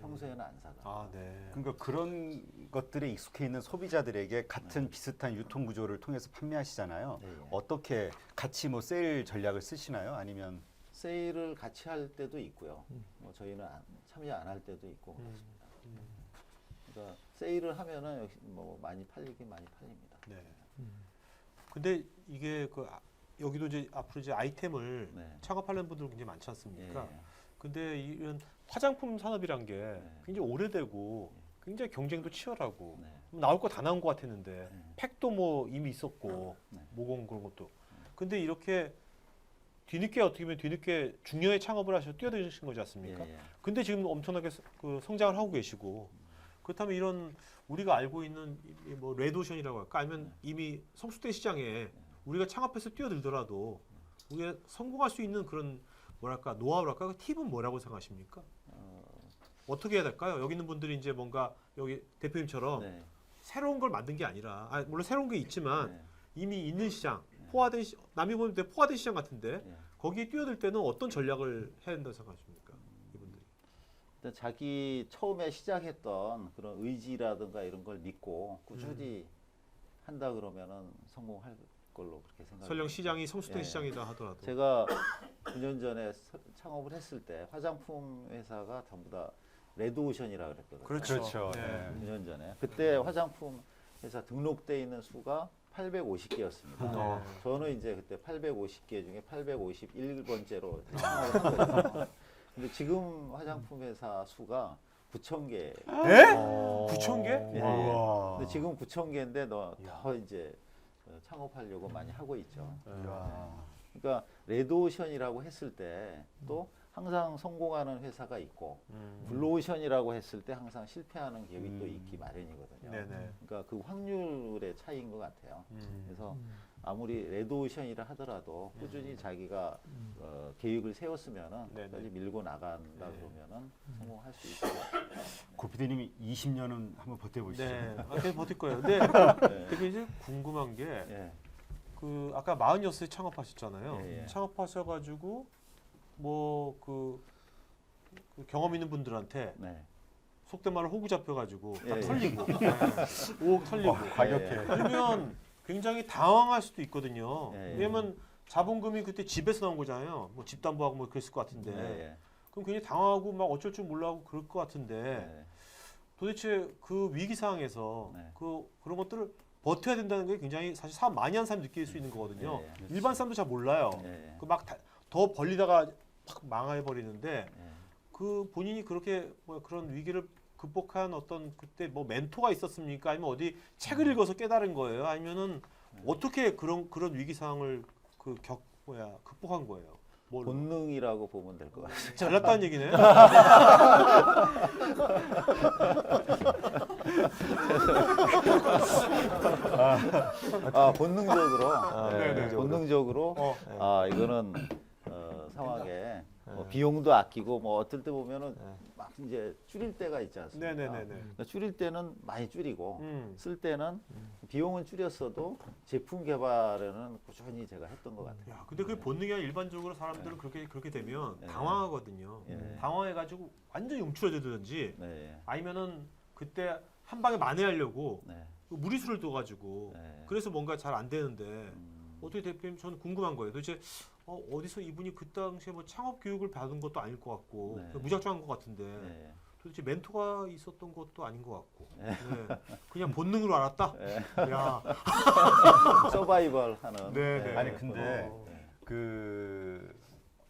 평소에는 안 사가. 아, 네. 그러니까 그런 것들에 익숙해 있는 소비자들에게 같은 비슷한 유통 구조를 통해서 판매하시잖아요. 예, 예. 어떻게 같이 뭐 세일 전략을 쓰시나요? 아니면 세일을 같이 할 때도 있고요. 뭐 저희는 참여 안 할 때도 있고 그렇습니다. 그러니까 세일을 하면은 역시 뭐 많이 팔리긴 많이 팔립니다. 네. 근데 이게 여기도 이제 앞으로 이제 아이템을 네. 창업하려는 분들 굉장히 많지 예, 않습니까? 예. 근데 이런 화장품 산업이란 게 굉장히 오래되고 굉장히 경쟁도 치열하고 네. 나올 거 다 나온 것 같았는데 네. 팩도 뭐 이미 있었고 네. 모공 그런 것도. 근데 이렇게 뒤늦게 어떻게 보면 뒤늦게 중년에 창업을 하셔서 뛰어드신 거지 않습니까? 예, 예. 근데 지금 엄청나게 그 성장을 하고 계시고 그렇다면 이런 우리가 알고 있는 뭐 레드오션이라고 할까 아니면 이미 성숙된 시장에 우리가 창업해서 뛰어들더라도 우리가 성공할 수 있는 그런 뭐랄까 노하우랄까 그 팁은 뭐라고 생각하십니까? 어떻게 해야 될까요? 여기 있는 분들이 이제 뭔가 여기 대표님처럼 네. 새로운 걸 만든 게 아니라 물론 새로운 게 있지만 네. 이미 있는 시장 포화된 남이 보면 포화된 시장 같은데 네. 거기에 뛰어들 때는 어떤 전략을 해야 된다고 생각하십니까? 이분들이. 일단 자기 처음에 시작했던 그런 의지라든가 이런 걸 믿고 꾸준히 한다 그러면은 성공할 걸로 그렇게 생각합니다. 설령 시장이 성숙된 예. 시장이다 하더라도. 제가 9년 전에 창업을 했을 때 화장품 회사가 전부 다 레드오션이라 그랬거든요. 그렇죠. 네. 네. 9년 전에. 그때 화장품 회사 등록돼 있는 수가 850개였습니다. 어. 저는 이제 그때 850개 중에 851번째로 창업을 한 거예요. 근데 지금 화장품 회사 수가 9,000개. 에? 9,000개? 예. 우와. 근데 지금 9,000개인데 더 이제 창업하려고 많이 하고 있죠. 이야. 그러니까 레드오션이라고 했을 때 또 항상 성공하는 회사가 있고 블루오션이라고 했을 때 항상 실패하는 기업이 또 있기 마련이거든요. 네네. 그러니까 그 확률의 차이인 것 같아요. 음. 그래서 아무리 레드오션이라 하더라도 꾸준히 자기가 계획을 세웠으면은 네네. 끝까지 밀고 나간다 그러면은 성공할 수 있을 것 같아요. 고피디님이 20년은 한번 버텨보시죠. 네. 계속 버틸 거예요. 근데 되게 이제 궁금한 게 예. 그 아까 46세 창업하셨잖아요. 예, 예. 창업하셔가지고 뭐 그 경험 있는 분들한테 네. 속된 말로 호구 잡혀가지고 다 예, 예. 털리고 5억 털리고 과격해. 그러면 굉장히 당황할 수도 있거든요. 예, 예. 왜냐면 자본금이 그때 집에서 나온 거잖아요. 뭐 집 담보하고 뭐 그랬을 것 같은데 예, 그럼 굉장히 당황하고 막 어쩔 줄 몰라하고 그럴 것 같은데 예. 도대체 그 위기 상황에서 네. 그런 것들을 버텨야 된다는 게 굉장히 사실 사업 많이 한 사람이 느낄 수 있는 거거든요. 예, 일반 사람도 잘 몰라요. 예. 그 막 더 벌리다가 확 망해 버리는데 예. 그 본인이 그렇게 뭐 그런 위기를 극복한 어떤 그때 뭐 멘토가 있었습니까? 아니면 어디 책을 읽어서 깨달은 거예요? 아니면은 어떻게 그런 위기 상황을 극복한 거예요? 뭘로? 본능이라고 보면 될 것 같아요. 잘났다는 얘기네. 본능적으로 네네. 본능적으로 어. 이거는 상황에 뭐 비용도 아끼고 뭐 어떨 때 보면은 막 이제 줄일 때가 있지 않습니까? 네네네네. 그러니까 줄일 때는 많이 줄이고 음. 쓸 때는 비용은 줄였어도 제품 개발에는 꾸준히 제가 했던 것 같아요. 야, 근데 그게 본능이 아니라 일반적으로 사람들은 그렇게 되면 네. 당황하거든요. 네. 당황해가지고 완전히 움츠러들든지 네, 아니면은 그때 한 방에 만회하려고 네, 무리수를 둬가지고 네. 그래서 뭔가 잘 안 되는데 음, 어떻게 대표님 저는 궁금한 거예요. 도대체 어디서 이분이 그 당시에 뭐 창업 교육을 받은 것도 아닐 것 같고 네. 무작정한 것 같은데 네. 도대체 멘토가 있었던 것도 아닌 것 같고 네. 네. 그냥 본능으로 알았다. 야, 서바이벌 하는. 네. 아니 근데 어. 그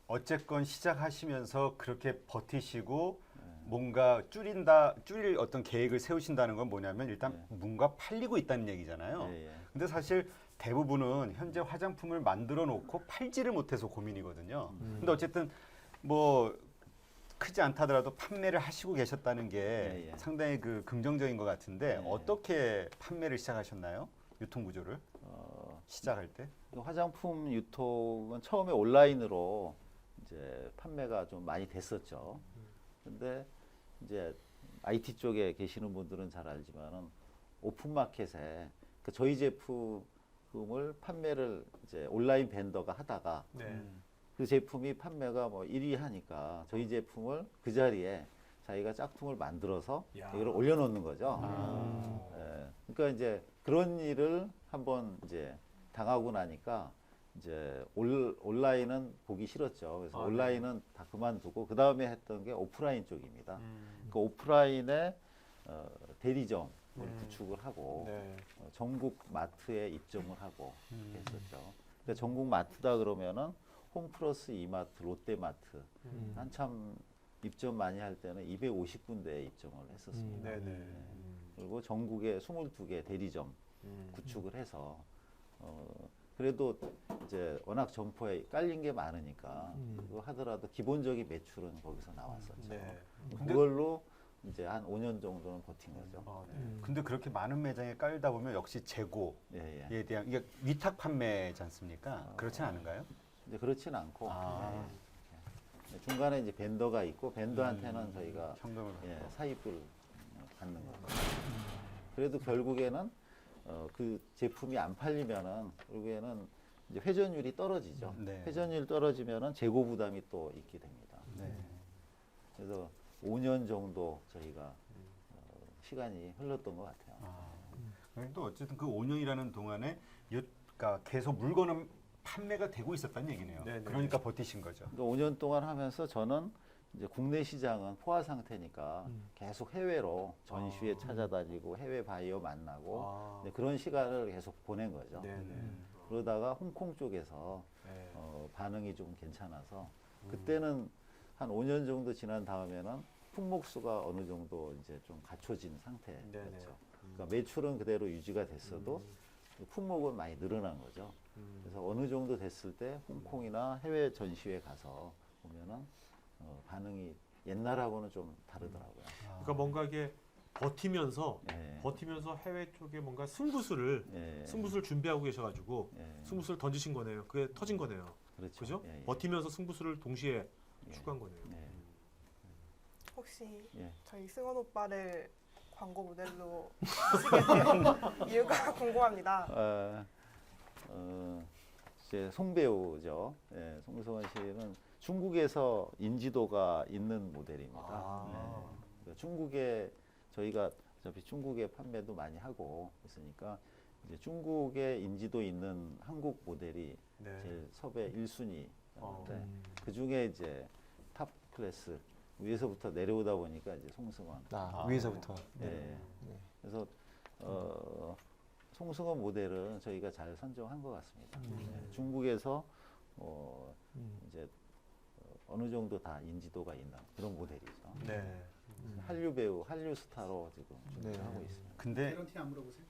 어쨌건 시작하시면서 그렇게 버티시고 뭔가 줄일 어떤 계획을 세우신다는 건 뭐냐면 일단 네. 뭔가 팔리고 있다는 얘기잖아요. 예, 예. 근데 사실 대부분은 현재 화장품을 만들어 놓고 팔지를 못해서 고민이거든요. 근데 어쨌든 뭐 크지 않다더라도 판매를 하시고 계셨다는 게 예, 예. 상당히 그 긍정적인 것 같은데 예. 어떻게 판매를 시작하셨나요? 유통 구조를 시작할 때? 화장품 유통은 처음에 온라인으로 이제 판매가 좀 많이 됐었죠. 근데 이제 IT 쪽에 계시는 분들은 잘 알지만은 오픈 마켓에 그 저희 제품을 판매를 이제 온라인 벤더가 하다가 네. 그 제품이 판매가 뭐 1위 하니까 저희 제품을 그 자리에 자기가 짝퉁을 만들어서 야. 이걸 올려놓는 거죠. 아. 그러니까 이제 그런 일을 한번 이제 당하고 나니까 이제 온라인은 보기 싫었죠. 그래서 아, 온라인은 다 그만두고 그 다음에 했던 게 오프라인 쪽입니다. 음. 그 오프라인에 대리점을 구축을 하고 네. 전국 마트에 입점을 하고 이렇게 했었죠. 그러니까 전국 마트다 그러면은 홈플러스 이마트, 롯데마트 한참 입점 많이 할 때는 250군데에 입점을 했었습니다. 네네. 그리고 전국에 22개 대리점 음. 구축을 해서 그래도 이제 워낙 점포에 깔린 게 많으니까 그거 하더라도 기본적인 매출은 거기서 나왔었죠. 네. 그걸로 이제 한 5년 정도는 버틴 거죠. 아, 네. 근데 그렇게 많은 매장에 깔다 보면 역시 재고에 예, 예. 대한 이게 위탁 판매지 않습니까? 그렇진 않을까요? 이제 그렇진 않고 아. 예. 중간에 이제 벤더가 있고 벤더한테는 저희가 현금을 사입을 받는 거죠. 그래도 결국에는 그 제품이 안 팔리면은 결국에는 이제 회전율이 떨어지죠. 네. 회전율 떨어지면은 재고 부담이 또 있게 됩니다. 네. 그래서 5년 정도 저희가 시간이 흘렀던 것 같아요. 또 어쨌든 그 5년이라는 동안에 그러니까 계속 물건은 판매가 되고 있었다는 얘기네요. 네네. 그러니까 버티신 거죠. 그러니까 5년 동안 하면서 저는 이제 국내 시장은 포화 상태니까 계속 해외로 전시회 찾아다니고 해외 바이어 만나고 아. 이제 그런 시간을 계속 보낸 거죠. 네네. 그러다가 홍콩 쪽에서 네. 반응이 좀 괜찮아서 그때는 한 5년 정도 지난 다음에는 품목수가 어느 정도 이제 좀 갖춰진 상태였죠. 네네. 그러니까 매출은 그대로 유지가 됐어도 품목은 많이 늘어난 거죠. 그래서 어느 정도 됐을 때 홍콩이나 해외 전시회 가서 보면은 반응이 옛날하고는 좀 다르더라고요. 그러니까 뭔가 이게 버티면서 예. 해외 쪽에 뭔가 승부수를 예. 준비하고 계셔가지고 예. 승부수를 던지신 거네요. 그게 터진 거네요. 그렇죠. 그죠? 예, 예. 버티면서 승부수를 동시에 예. 추구한 거네요. 예. 혹시 예. 저희 승원 오빠를 광고 모델로 쓰게 된 이유가 궁금합니다. 이제 송배우죠. 예, 송승헌 씨는 중국에서 인지도가 있는 모델입니다. 아. 네. 그러니까 중국에 저희가 어차피 중국에 판매도 많이 하고 있으니까 이제 중국에 인지도 있는 한국 모델이 네. 제일 섭외 1순위였는데 어. 그 중에 이제 탑 클래스 위에서부터 내려오다 보니까 이제 송승헌. 위에서부터. 예. 그래서 송승헌 모델은 저희가 잘 선정한 것 같습니다. 중국에서 이제 어느 정도 다 인지도가 있는 그런 모델이죠. 네. 한류 배우, 한류 스타로 지금 준비를 네. 하고 있습니다. 근데 이런 티 안 물어보세요?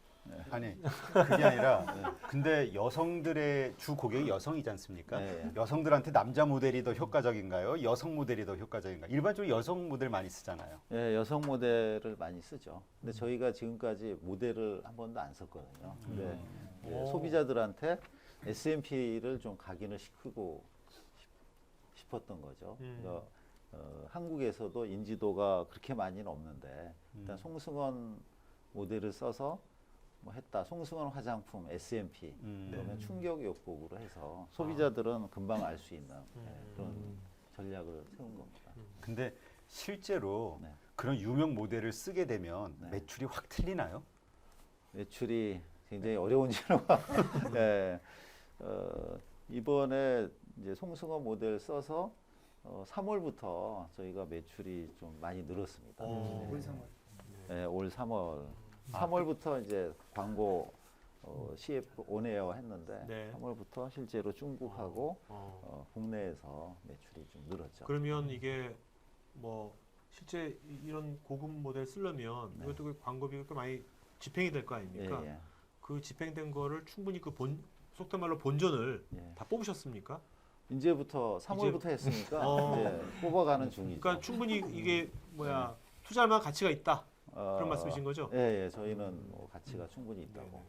아니 그게 아니라 근데 여성들의 주 고객이 여성이지 않습니까? 네. 여성들한테 남자 모델이 더 효과적인가요? 여성 모델이 더 효과적인가요? 일반적으로 여성 모델 많이 쓰잖아요. 예, 여성 모델을 많이 쓰죠. 근데 저희가 지금까지 모델을 한 번도 안 썼거든요. 근데 이제 오. 소비자들한테 S&P를 좀 각인을 시키고 싶었던 거죠. 그러니까 한국에서도 인지도가 그렇게 많이는 없는데 일단 송승헌 모델을 써서 뭐 했다. 송승헌 화장품 S&P 그러면 충격 요법으로 해서 소비자들은 금방 알 수 있는 그런 전략을 세운 겁니다. 근데 실제로 네. 그런 유명 모델을 쓰게 되면 네. 매출이 확 틀리나요? 매출이 굉장히 어려운 질문과 예, 이번에 이제 송승헌 모델 써서 3월부터 저희가 매출이 좀 많이 늘었습니다. 올 3월. 네, 올 3월 3월부터 이제 광고 CF 온에어 했는데 네. 3월부터 실제로 중국하고 어. 국내에서 매출이 좀 늘었죠. 그러면 이게 뭐 실제 이런 고급 모델 쓰려면 네. 이것도 그 광고비가 꽤 많이 집행이 될 거 아닙니까? 예, 그 집행된 거를 충분히 그 속된 말로 본전을 예. 다 뽑으셨습니까? 이제부터 3월부터 했으니까 어. 이제 뽑아가는 중이죠. 그러니까 충분히 이게 뭐야 투자할 만한 가치가 있다 그런 말씀이신 거죠? 예, 예, 저희는 뭐 가치가 충분히 있다고.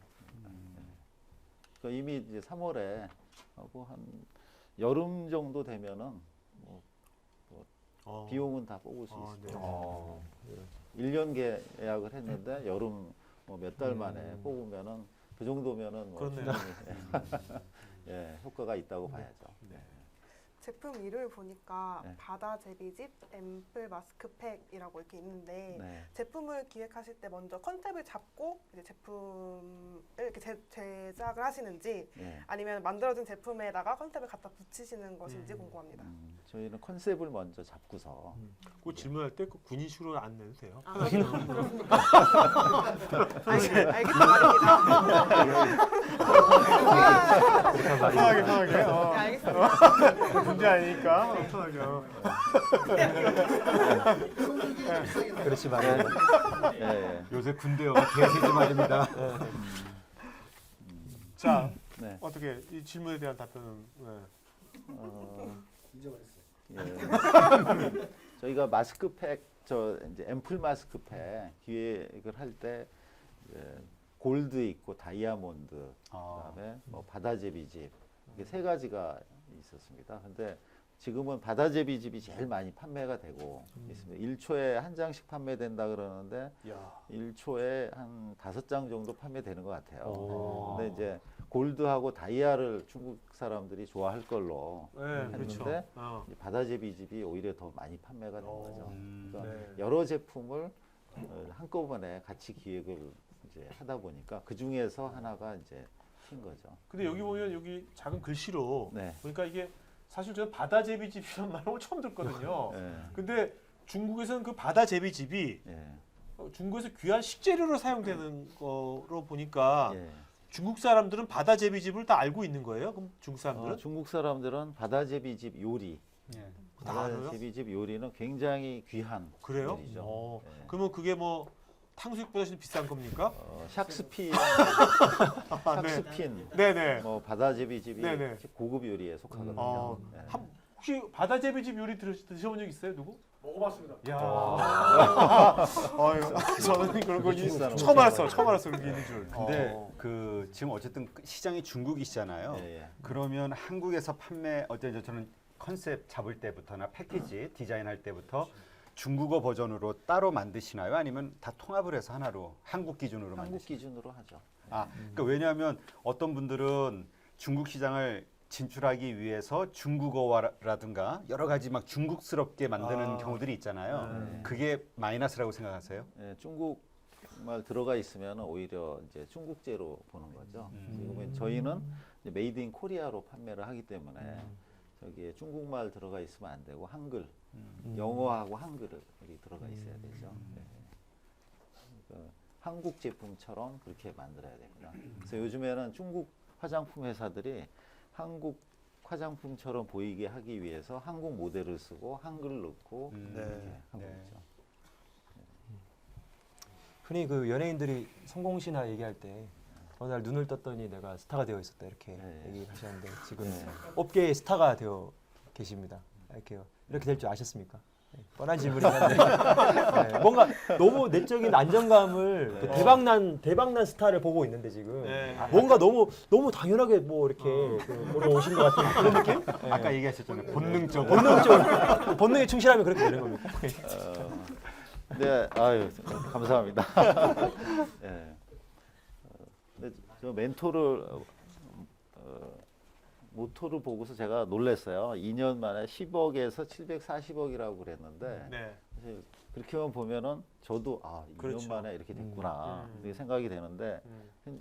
그러니까 이미 이제 3월에 하고 한 여름 정도 되면은 어. 비용은 다 뽑을 수 아, 있습니다. 네. 1년 계약을 했는데 여름 뭐 몇 달 만에 뽑으면은 그 정도면은 뭐 그렇네요. 충분히 예, 효과가 있다고 봐야죠. 네. 제품 이름을 보니까 네. 바다 제비집 앰플 마스크팩이라고 이렇게 있는데 네. 제품을 기획하실 때 먼저 컨셉을 잡고 이제 제품을 이렇게 제작을 하시는지 예. 아니면 만들어진 제품에다가 컨셉을 갖다 붙이시는 것인지 궁금합니다. 저희는 컨셉을 먼저 잡고서 그 질문할 때 그 군인식으로 안 내도 돼요. 아, 그렇습니까? 알겠다 말입니다. 편하게 편하게. 네, 알겠습니다. 문제 아니니까 편하게. 그렇지 말아요. 예, 예. 요새 군대여가 대세지 말입니다. 자 네. 어떻게 이 질문에 대한 답변은? 네. 잊어버렸어요. 예. 저희가 마스크팩 저 이제 앰플 마스크팩 기획을 할 때 골드 있고 다이아몬드 그다음에 뭐 바다제비집 이게 세 가지가 있었습니다. 근데 지금은 바다제비집이 제일 많이 판매가 되고 있습니다. 1초에 한 장씩 판매된다 그러는데 야. 1초에 한 5장 정도 판매되는 것 같아요. 오. 근데 이제 골드하고 다이아를 중국 사람들이 좋아할 걸로 네, 했는데 그렇죠. 어. 이 바다제비집이 오히려 더 많이 판매가 된 오. 거죠. 그러니까 네. 여러 제품을 한꺼번에 같이 기획을 이제 하다 보니까 그 중에서 하나가 이제 핀 거죠. 근데 여기 보면 여기 작은 글씨로 네. 보니까 이게 사실 저는 바다제비집이라는 말을 처음 듣거든요. 네. 근데 중국에서는 그 바다제비집이 예. 중국에서 귀한 식재료로 사용되는 거로 보니까 예. 중국 사람들은 바다제비집을 다 알고 있는 거예요? 그럼 중국 사람들은? 중국 사람들은 바다제비집 요리, 다 알아요? 바다제비집 요리는 굉장히 귀한 그래요? 요리죠. 어. 예. 그러면 그게 뭐 탕수육보다 좀 비싼 겁니까? 샥스핀, 아, 네. 샥스핀, 네네. 뭐 바다제비집이 네네. 고급 요리에 속하거든요. 어, 네. 혹시 바다제비집 요리 드셔본 적 있어요, 누구? 먹어봤습니다. 야, 저는 그런 거 비싸는 처음 거. 알았어, 처음 알았어 그게 있는 줄. 근데 어. 그 지금 어쨌든 시장이 중국이시잖아요. 예, 예. 그러면 한국에서 판매 어때 저는 컨셉 잡을 때부터나 패키지 디자인할 때부터 중국어 버전으로 따로 만드시나요? 아니면 다 통합을 해서 하나로 한국 기준으로 한국 만드시나요? 기준으로 하죠. 아, 그러니까 왜냐하면 어떤 분들은 중국 시장을 진출하기 위해서 중국어라든가 여러 가지 막 중국스럽게 만드는 아. 경우들이 있잖아요. 네. 그게 마이너스라고 생각하세요? 예, 중국 말 들어가 있으면 오히려 이제 중국제로 보는 거죠. 지금은 저희는 이제 메이드 인 코리아로 판매를 하기 때문에 저기에 중국말 들어가 있으면 안 되고 한글, 영어하고 한글이 들어가 있어야 되죠. 네. 그러니까 한국 제품처럼 그렇게 만들어야 됩니다. 그래서 요즘에는 중국 화장품 회사들이 한국 화장품처럼 보이게 하기 위해서 한국 모델을 쓰고 한글 넣고 네. 이렇게 하고 네. 있죠. 흔히 그 연예인들이 성공시나 얘기할 때 어느 날 눈을 떴더니 내가 스타가 되어 있었다 이렇게 네. 얘기를 하셨는데 지금 네. 업계의 스타가 되어 계십니다. 이렇게 될 줄 아셨습니까? 네, 뻔한 질문이긴 한데 네, 뭔가 너무 내적인 안정감을 그 대박난 스타를 보고 있는데 지금 네. 뭔가 너무 당연하게 뭐 이렇게 올라오신 것 같은 그런 느낌? 네. 아까 얘기하셨잖아요. 본능적. 본능에 충실하면 그렇게 되는 겁니까? 네, 아유 감사합니다. 예. 근데 저 멘토를 모토를 보고서 제가 놀랐어요. 2년 만에 10억에서 740억이라고 그랬는데 네. 사실 그렇게만 보면은 저도 2년 그렇죠. 만에 이렇게 됐구나 음. 이렇게 생각이 되는데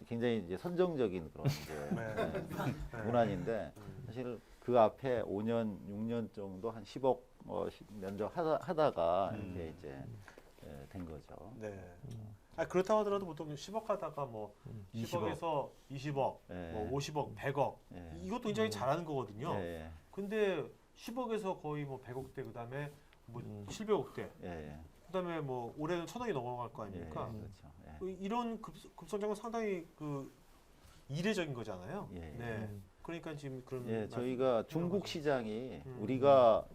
굉장히 이제 선정적인 그런 이제 네. 문안인데 사실 그 앞에 5년, 6년 정도 한 10억 면적 하다가 이렇게 이제 된 거죠. 네. 그렇다고 하더라도 보통 10억 하다가 뭐 10억에서 20억, 예. 뭐 50억, 100억 예. 이것도 굉장히 잘하는 거거든요. 예, 근데 10억에서 거의 뭐 100억대 그다음에 뭐 700억대 예, 그다음에 뭐 올해는 1000억이 넘어갈 거 예, 아닙니까? 그렇죠. 예. 이런 급성장은 상당히 그 이례적인 거잖아요. 예. 네. 그러니까 지금 그런 예, 말씀- 저희가 중국 시장이 음. 우리가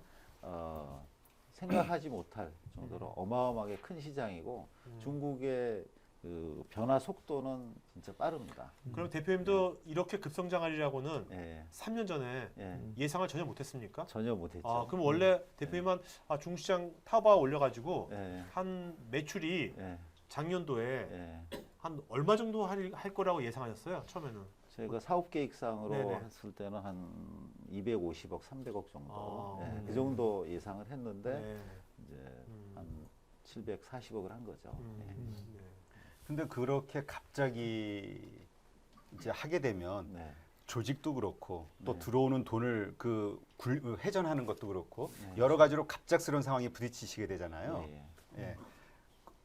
생각하지 못할 정도로 어마어마하게 큰 시장이고 중국의 그 변화 속도는 진짜 빠릅니다. 그럼 대표님도 이렇게 급성장하리라고는 예, 3년 전에 예, 예상을 전혀 못했습니까? 전혀 못했죠. 그럼 원래 대표님은 중국 시장 타바 올려가지고 예, 한 매출이 예, 작년도에 예. 한 얼마 정도 할 거라고 예상하셨어요? 처음에는? 저희가 사업 계획상으로 네네. 했을 때는 한 250억, 300억 정도 그 네. 정도 예상을 했는데 네. 이제 한 740억을 한 거죠. 예. 네. 근데 그렇게 갑자기 이제 하게 되면 네. 조직도 그렇고 또 네. 들어오는 돈을 회전하는 것도 그렇고 네. 여러 가지로 갑작스러운 상황에 부딪히시게 되잖아요. 예, 예. 예.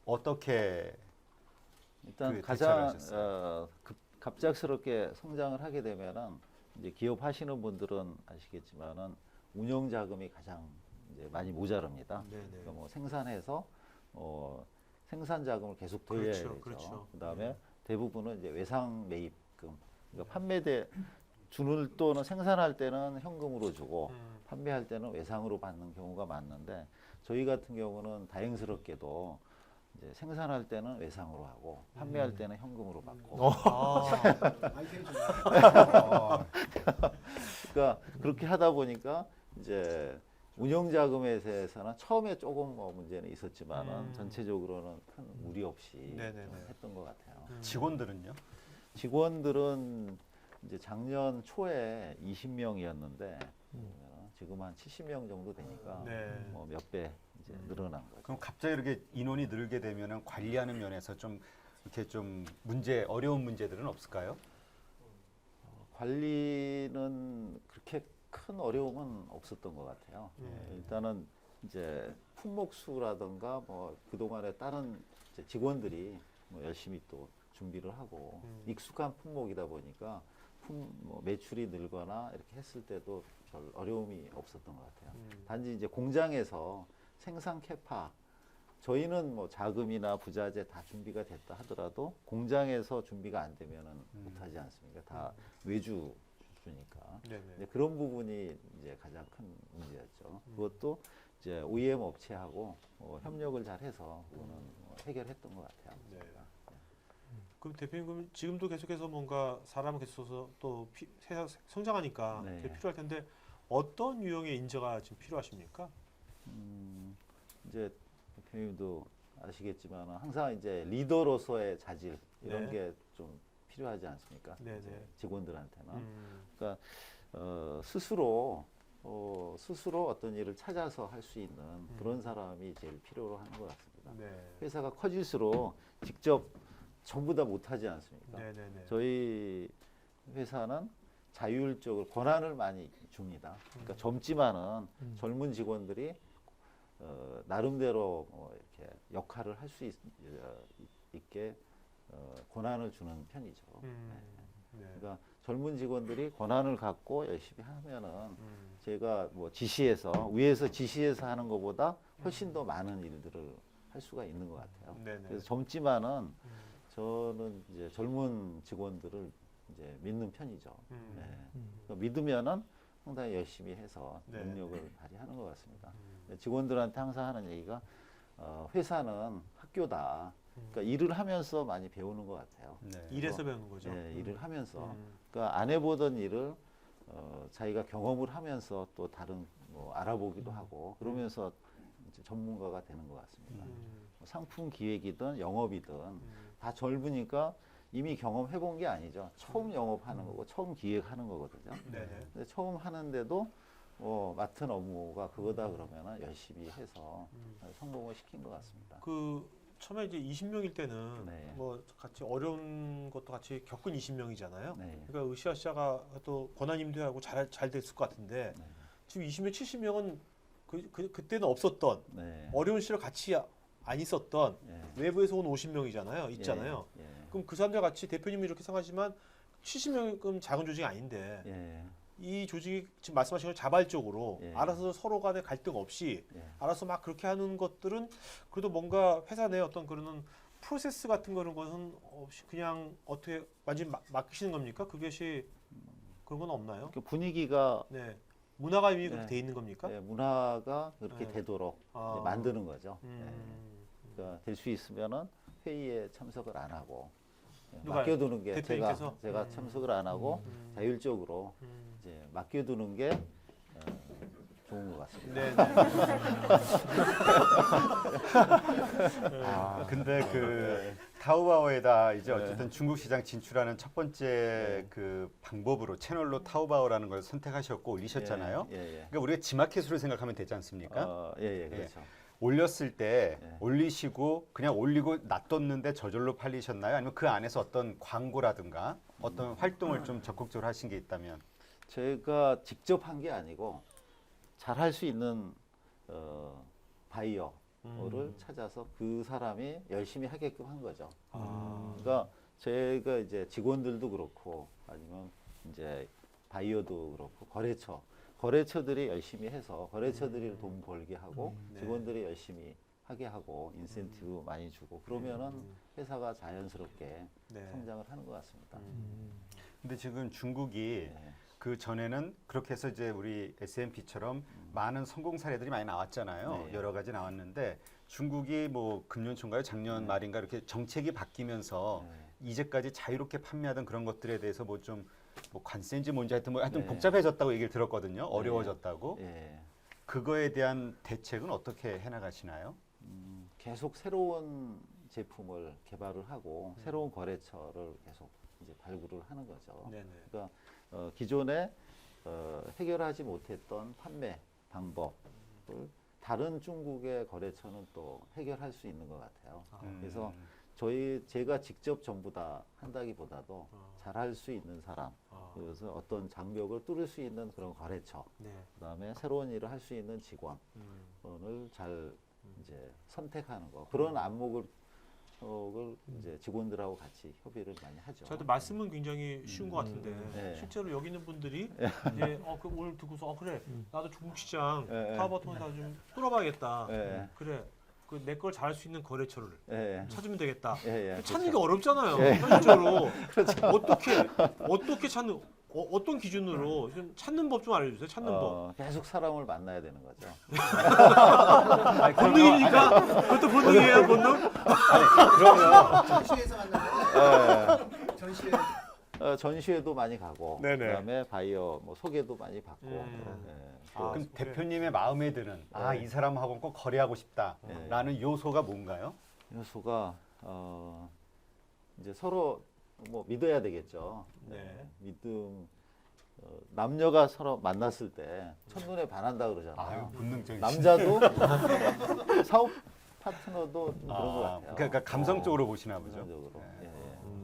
어떻게 일단 그 대처를 가장 하셨어요? 갑작스럽게 성장을 하게 되면은 이제 기업 하시는 분들은 아시겠지만은 운영 자금이 가장 이제 많이 모자랍니다. 네네. 그러니까 뭐 생산해서 생산 자금을 계속 돌려야 그렇죠, 되죠. 그렇죠. 그다음에 대부분은 이제 외상 매입금. 그러니까 판매대 주는 또는 생산할 때는 현금으로 주고 판매할 때는 외상으로 받는 경우가 많은데 저희 같은 경우는 다행스럽게도 이제 생산할 때는 외상으로 하고 판매할 때는 현금으로 받고 그러니까 그렇게 하다 보니까 이제 운영 자금에 대해서는 처음에 조금 뭐 문제는 있었지만은 전체적으로는 큰 무리 없이 네네네. 좀 했던 것 같아요. 직원들은요? 직원들은 이제 작년 초에 20명이었는데 지금 한 70명 정도 되니까 네. 뭐 몇 배 이제 늘어난 거죠. 그럼 갑자기 이렇게 인원이 늘게 되면은 관리하는 면에서 좀 이렇게 좀 어려운 문제들은 없을까요? 관리는 그렇게 큰 어려움은 없었던 것 같아요. 일단은 이제 품목수라든가 뭐 그동안에 다른 이제 직원들이 뭐 열심히 또 준비를 하고 익숙한 품목이다 보니까 뭐 매출이 늘거나 이렇게 했을 때도 별 어려움이 없었던 것 같아요. 단지 이제 공장에서 생산 캐파 저희는 뭐 자금이나 부자재 다 준비가 됐다 하더라도 공장에서 준비가 안 되면은 못하지 않습니까? 다 외주 주니까. 네네. 네, 그런 부분이 이제 가장 큰 문제였죠. 그것도 이제 OEM 업체하고 협력을 잘 해서 그거는 해결했던 것 같아요. 네. 그럼 대표님 그럼 지금도 계속해서 뭔가 사람을 계속 써서 또 회사 성장하니까 네. 그게 필요할 텐데 어떤 유형의 인재가 지금 필요하십니까? 이제 대표님도 아시겠지만 항상 이제 리더로서의 자질 이런 네. 게 좀 필요하지 않습니까? 네네. 이제 직원들한테는. 음. 그러니까 스스로 어떤 일을 찾아서 할 수 있는 그런 사람이 제일 필요로 하는 것 같습니다. 네. 회사가 커질수록 직접 전부 다 못하지 않습니까? 네네네. 저희 회사는 자율적으로 권한을 많이 줍니다. 그러니까 젊지만은 젊은 직원들이 나름대로 이렇게 역할을 할 수 있게 권한을 주는 편이죠. 네. 그러니까 젊은 직원들이 권한을 갖고 열심히 하면은 제가 뭐 지시해서 위에서 지시해서 하는 것보다 훨씬 더 많은 일들을 할 수가 있는 것 같아요. 네네. 그래서 젊지만은 저는 이제 젊은 직원들을 이제 믿는 편이죠. 네. 그러니까 믿으면은 상당히 열심히 해서 네. 능력을 발휘하는 것 같습니다. 직원들한테 항상 하는 얘기가 회사는 학교다. 그러니까 일을 하면서 많이 배우는 것 같아요. 네. 일에서 배우는 거죠. 네, 일을 하면서. 음. 그러니까 안 해보던 일을 자기가 경험을 하면서 또 다른 뭐 알아보기도 하고 그러면서 이제 전문가가 되는 것 같습니다. 뭐 상품 기획이든 영업이든 다 젊으니까 이미 경험해본 게 아니죠. 처음 영업하는 거고 처음 기획하는 거거든요. 네네. 근데 처음 하는데도 맡은 업무가 그거다 그러면 열심히 해서 성공을 시킨 것 같습니다. 그 처음에 이제 20명일 때는 네. 뭐 같이 어려운 것도 같이 겪은 20명이잖아요. 네. 그러니까 으쌰으쌰가 또 권한임도 하고 잘 됐을 것 같은데 네. 지금 20명, 70명은 그때는 없었던 네. 어려운 시절 같이 안 있었던 예. 외부에서 온 50명이잖아요. 있잖아요. 예. 그럼 그 사람들 같이 대표님이 이렇게 생각하지만 70명은 작은 조직이 아닌데 예. 이 조직이 지금 말씀하신 것 자발적으로 예. 알아서 서로 간에 갈등 없이 예. 알아서 막 그렇게 하는 것들은 그래도 뭔가 회사 내 어떤 그런 프로세스 같은 거는 것은 없이 그냥 어떻게 완전히 맡기시는 겁니까? 그것이 그런 건 없나요? 그 분위기가 네. 문화가 이미 네. 그렇게 돼 있는 겁니까? 문화가 그렇게 네. 되도록 아. 이제 만드는 거죠. 음. 그러니까 될 수 있으면은 회의에 참석을 안 하고 누가요? 맡겨두는 게 대표님께서? 제가 참석을 안 하고 자율적으로 이제 맡겨두는 게 좋은 것 같습니다. 네. 아, 근데 그 타오바오에다 이제 어쨌든 중국 시장 진출하는 첫 번째 그 방법으로 채널로 타오바오라는 걸 선택하셨고 올리셨잖아요. 예, 예. 그러니까 우리가 지마켓으로 생각하면 되지 않습니까? 예, 그렇죠. 올렸을 때 예. 올리시고 그냥 올리고 놔뒀는데 저절로 팔리셨나요? 아니면 그 안에서 어떤 광고라든가 어떤 활동을 좀 적극적으로 하신 게 있다면? 제가 직접 한 게 아니고 잘 할 수 있는 바이어를 찾아서 그 사람이 열심히 하게끔 한 거죠. 아. 그러니까 제가 이제 직원들도 그렇고 아니면 이제 바이어도 그렇고 거래처들이 열심히 해서 거래처들이 돈 벌게 하고 네. 직원들이 열심히 하게 하고 인센티브 많이 주고 그러면은 회사가 자연스럽게 네. 성장을 하는 것 같습니다. 근데 지금 중국이 네. 그 전에는 그렇게 해서 이제 우리 S&P처럼 많은 성공 사례들이 많이 나왔잖아요. 네. 여러 가지 나왔는데 중국이 뭐 금년 초인가요? 작년 말인가 이렇게 정책이 바뀌면서 네. 이제까지 자유롭게 판매하던 그런 것들에 대해서 뭐 좀 뭐 관세인지 뭔지 하여튼 뭐 하여튼 네. 복잡해졌다고 얘기를 들었거든요. 어려워졌다고. 예. 그거에 대한 대책은 어떻게 해나가시나요? 계속 새로운 제품을 개발을 하고 새로운 거래처를 계속 이제 발굴을 하는 거죠. 네네. 그러니까 기존에 해결하지 못했던 판매 방법을 다른 중국의 거래처는 또 해결할 수 있는 것 같아요. 그래서 제가 직접 전부 다 한다기보다도 잘할 수 있는 사람, 그래서 어떤 장벽을 뚫을 수 있는 그런 거래처, 네. 그다음에 새로운 일을 할 수 있는 직원을 잘 이제 선택하는 거 그런 안목을 이제 직원들하고 같이 협의를 많이 하죠. 저도 말씀은 굉장히 쉬운 것 같은데 네. 실제로 여기 있는 분들이 이제 그 오늘 듣고서 그래 나도 중국 시장 네. 타오바오 통해서 좀 뚫어봐야겠다. 네. 그래 그 내 걸 잘할 수 있는 거래처를 예, 찾으면 되겠다. 예, 찾는 게 어렵잖아요. 예. 현실적으로 어떻게 찾는 어떤 기준으로 좀 찾는 법 좀 알려주세요. 찾는 법. 계속 사람을 만나야 되는 거죠. 본능이니까 그것도 본능이에요, 본능. 그러면 전시회에서 만나요. 전시회. 전시회도 많이 가고, 네네. 그다음에 바이어 뭐 소개도 많이 받고. 아, 그럼 그래. 대표님의 마음에 드는 이 사람하고는 꼭 거래하고 싶다라는 요소가 뭔가요? 요소가 이제 서로 뭐 믿어야 되겠죠. 네. 믿음. 남녀가 서로 만났을 때 첫눈에 반한다 그러잖아요. 아유, 본능적인 남자도 사업 파트너도 좀 그런 것 같아요. 그러니까 감성적으로 보시나 보죠. 감성적으로.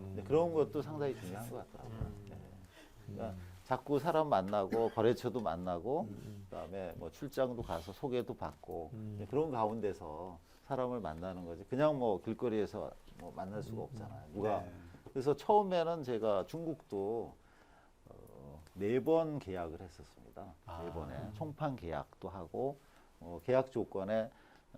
근데 그런 것도 상당히 중요한 것 같더라고요. 그러니까 자꾸 사람 만나고 거래처도 만나고 그다음에 뭐 출장도 가서 소개도 받고 그런 가운데서 사람을 만나는 거지. 그냥 뭐 길거리에서 뭐 만날 수가 없잖아요. 누가 네. 그래서 처음에는 제가 중국도 4번 계약을 했었습니다. 아. 4번에 총판 계약도 하고 계약 조건에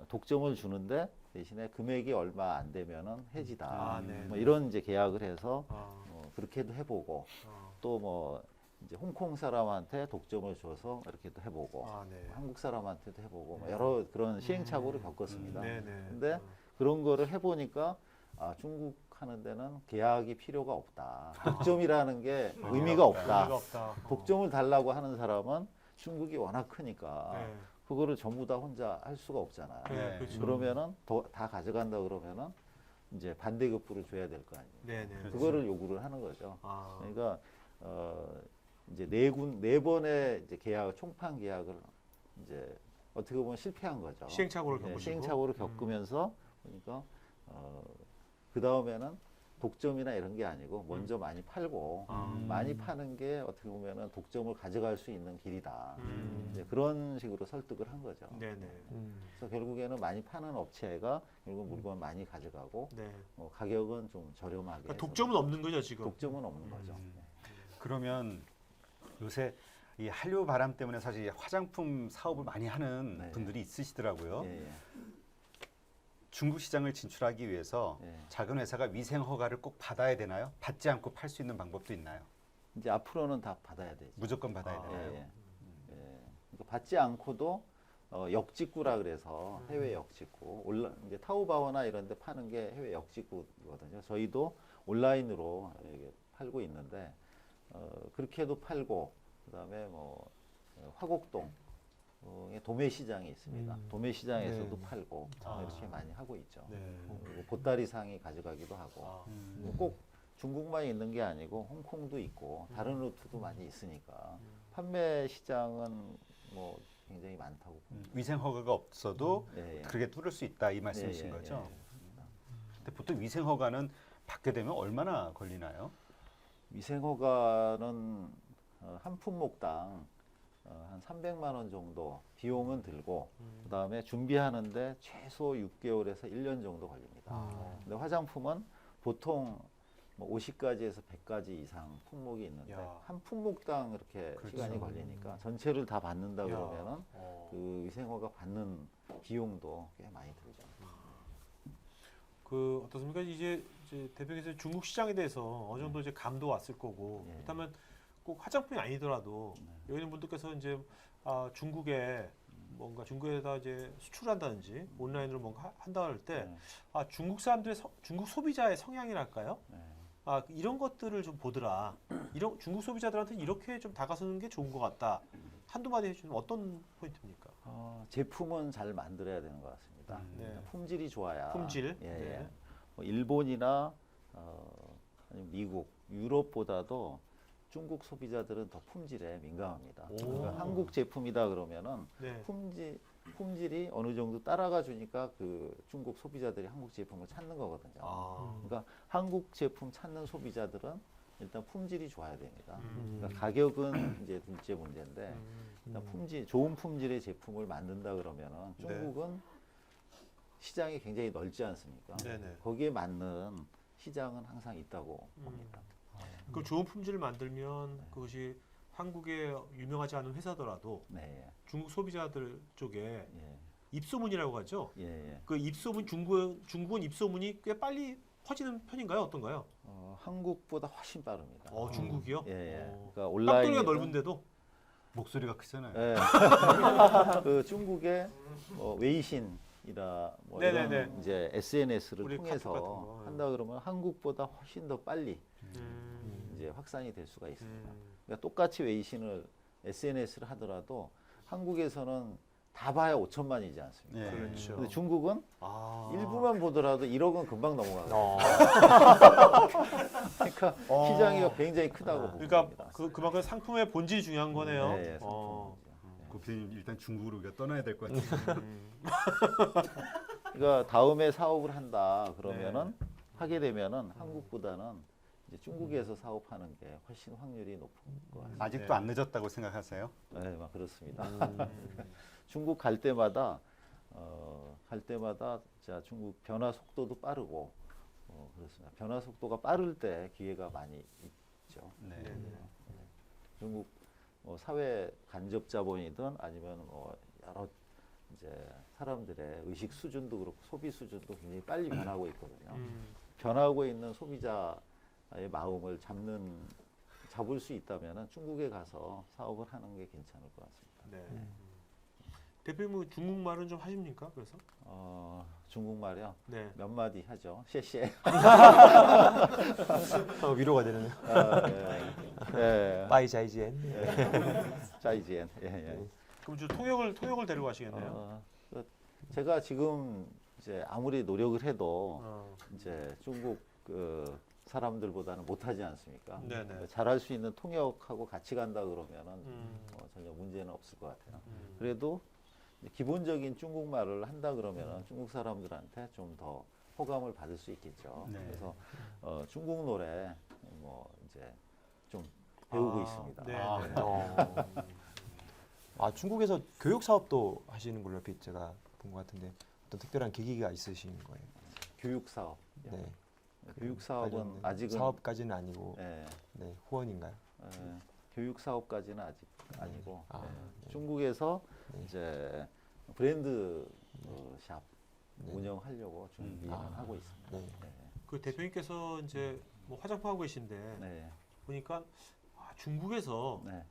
독점을 주는데 대신에 금액이 얼마 안 되면은 해지다. 아, 네. 뭐 이런 이제 계약을 해서 아, 그렇게도 해보고 아, 또 뭐 이제 홍콩 사람한테 독점을 줘서 이렇게도 해보고 아, 네. 한국 사람한테도 해보고 뭐 여러 그런 시행착오를 겪었습니다. 네네. 근데 그런 거를 해보니까 중국 하는 데는 계약이 필요가 없다. 독점이라는 게 의미가 없다. 의미가 없다. 독점을 달라고 하는 사람은 중국이 워낙 크니까 네. 그거를 전부 다 혼자 할 수가 없잖아요. 네, 그렇죠. 그러면은 다 가져간다 그러면은 이제 반대급부를 줘야 될 거 아니에요. 네네. 그거를 요구를 하는 거죠. 아, 그러니까 이제 네 번의 이제 계약 총판 계약을 이제 어떻게 보면 실패한 거죠. 시행착오를 겪으시고. 시행착오를 겪으면서 그러니까 그 다음에는 독점이나 이런 게 아니고 먼저 많이 팔고 많이 파는 게 어떻게 보면은 독점을 가져갈 수 있는 길이다. 이제 그런 식으로 설득을 한 거죠. 네네. 그래서 결국에는 많이 파는 업체가 결국 물건 많이 가져가고 네. 가격은 좀 저렴하게. 그러니까 해서 독점은 없는 거죠 지금. 독점은 없는 거죠. 네. 그러면 요새 이 한류 바람 때문에 사실 화장품 사업을 많이 하는 네. 분들이 있으시더라고요. 예, 예. 중국 시장을 진출하기 위해서 예. 작은 회사가 위생 허가를 꼭 받아야 되나요? 받지 않고 팔 수 있는 방법도 있나요? 이제 앞으로는 다 받아야 되죠. 무조건 받아야 아, 예, 되나요? 예. 예. 그러니까 받지 않고도 역직구라 그래서 해외 역직구 이제 타오바오나 이런 데 파는 게 해외 역직구거든요. 저희도 온라인으로 이렇게 팔고 있는데 그렇게도 팔고 그다음에 뭐 화곡동 도매 시장이 있습니다. 도매 시장에서도 네. 팔고 아. 이렇게 많이 하고 있죠. 네. 그리고 보따리 상이 가져가기도 하고 아, 꼭 중국만 있는 게 아니고 홍콩도 있고 다른 루트도 많이 있으니까 판매 시장은 뭐 굉장히 많다고 봅니다. 위생 허가가 없어도 예, 예. 그렇게 뚫을 수 있다 이 말씀이신 예, 예, 거죠? 예. 근데 보통 위생 허가는 받게 되면 얼마나 걸리나요? 위생허가는 한 품목당 한 300만 원 정도 비용은 들고 그다음에 준비하는데 최소 6개월에서 1년 정도 걸립니다. 근데 화장품은 보통 뭐 50가지에서 100가지 이상 품목이 있는데 야. 한 품목당 이렇게 그렇죠. 시간이 걸리니까 전체를 다 받는다 야. 그러면은 어. 그 위생허가 받는 비용도 꽤 많이 들죠. 그 어떻습니까? 이제 대표께서 중국 시장에 대해서 어느 정도 이제 감도 왔을 거고 예. 그렇다면 꼭 화장품이 아니더라도 여기 있는 분들께서 이제 중국에 뭔가 중국에다 이제 수출한다든지 온라인으로 뭔가 한다 할 때 네. 중국 사람들의 중국 소비자의 성향이랄까요? 네. 이런 것들을 좀 보더라. 이런 중국 소비자들한테 이렇게 좀 다가서는 게 좋은 것 같다. 한두 마디 해주면 어떤 포인트입니까? 제품은 잘 만들어야 되는 것 같습니다. 네. 품질이 좋아야. 품질. 예, 네. 예. 뭐 일본이나 아니면 미국, 유럽보다도 중국 소비자들은 더 품질에 민감합니다. 오. 그러니까 한국 제품이다 그러면은 네. 품질이 어느 정도 따라가 주니까 그 중국 소비자들이 한국 제품을 찾는 거거든요. 그러니까 한국 제품 찾는 소비자들은 일단 품질이 좋아야 됩니다. 그러니까 가격은 이제 둘째 문제인데 일단 좋은 품질의 제품을 만든다 그러면은 네. 중국은 시장이 굉장히 넓지 않습니까? 네네. 거기에 맞는 시장은 항상 있다고 봅니다. 그 좋은 품질을 만들면 그것이 한국에 유명하지 않은 회사더라도 네, 중국 소비자들 쪽에 예, 입소문이라고 하죠. 예, 예. 그 입소문 중국은 입소문이 꽤 빨리 퍼지는 편인가요? 어떤가요? 한국보다 훨씬 빠릅니다. 중국이요? 예, 예. 어. 그러니까 온라인 땅덩이가 넓은데도 목소리가 크잖아요. 예. 그 중국의 웨이신이라 뭐 네네네. 이런 이제 SNS를 우리 카톡 같은 통해서 거. 한다 그러면 한국보다 훨씬 더 빨리 음. 이제 확산이 될 수가 있습니다. 음. 그러니까 똑같이 웨이신을 SNS를 하더라도 한국에서는 다 봐야 5천만이지 않습니까? 예. 그렇죠. 근데 중국은 아. 일부만 보더라도 1억은 금방 넘어가거든요. 어. 그러니까 시장이 굉장히 크다고 보고 그러니까 봅니다. 그만큼 상품의 본질이 중요한 거네요. 네, 예, 어. 상품이죠. 고피디님 일단 중국으로 우리가 떠나야 될 것 같아요. 그러니까 다음에 사업을 한다 그러면은 네. 하게 되면은 한국보다는 이제 중국에서 사업하는 게 훨씬 확률이 높은 것 같습니다. 아직도 네. 안 늦었다고 생각하세요? 네, 막 그렇습니다. 음. 중국 갈 때마다 자 중국 변화 속도도 빠르고 그렇습니다. 변화 속도가 빠를 때 기회가 많이 있죠. 네. 중국 사회 간접 자본이든 아니면 여러 이제 사람들의 의식 수준도 그렇고 소비 수준도 굉장히 빨리 변하고 있거든요. 변하고 있는 소비자의 마음을 잡을 수 있다면 중국에 가서 사업을 하는 게 괜찮을 것 같습니다. 네. 대표님 뭐 중국말은 좀 하십니까? 그래서? 중국말이요. 네. 몇 마디 하죠. 셰셰. 위로가 되네요. 예. 빠이자이지엔. 짜이지엔. 예. 그럼 저 통역을 데리고 가시겠네요. 제가 지금 이제 아무리 노력을 해도 어. 이제 중국 그 사람들보다는 못하지 않습니까? 네네. 잘할 수 있는 통역하고 같이 간다 그러면은 음. 전혀 문제는 없을 것 같아요. 음. 그래도 기본적인 중국말을 한다 그러면은 중국 사람들한테 좀 더 호감을 받을 수 있겠죠. 네. 그래서 중국 노래 뭐 이제 좀 배우고 있습니다. 네. 중국에서 교육 사업도 하시는 걸로 얼핏 제가 본 것 같은데 어떤 특별한 계기가 있으신 거예요? 교육 사업. 네. 교육 사업은 관련된 아직은 사업까지는 아니고 네, 네, 후원인가요? 교육 사업까지는 아직 아니고 네. 중국에서 네. 이제 브랜드 샵 네. 운영하려고 준비는 하고 있습니다. 네. 그 대표님께서 이제 뭐 화장품 하고 계신데 네, 보니까 중국에서 네,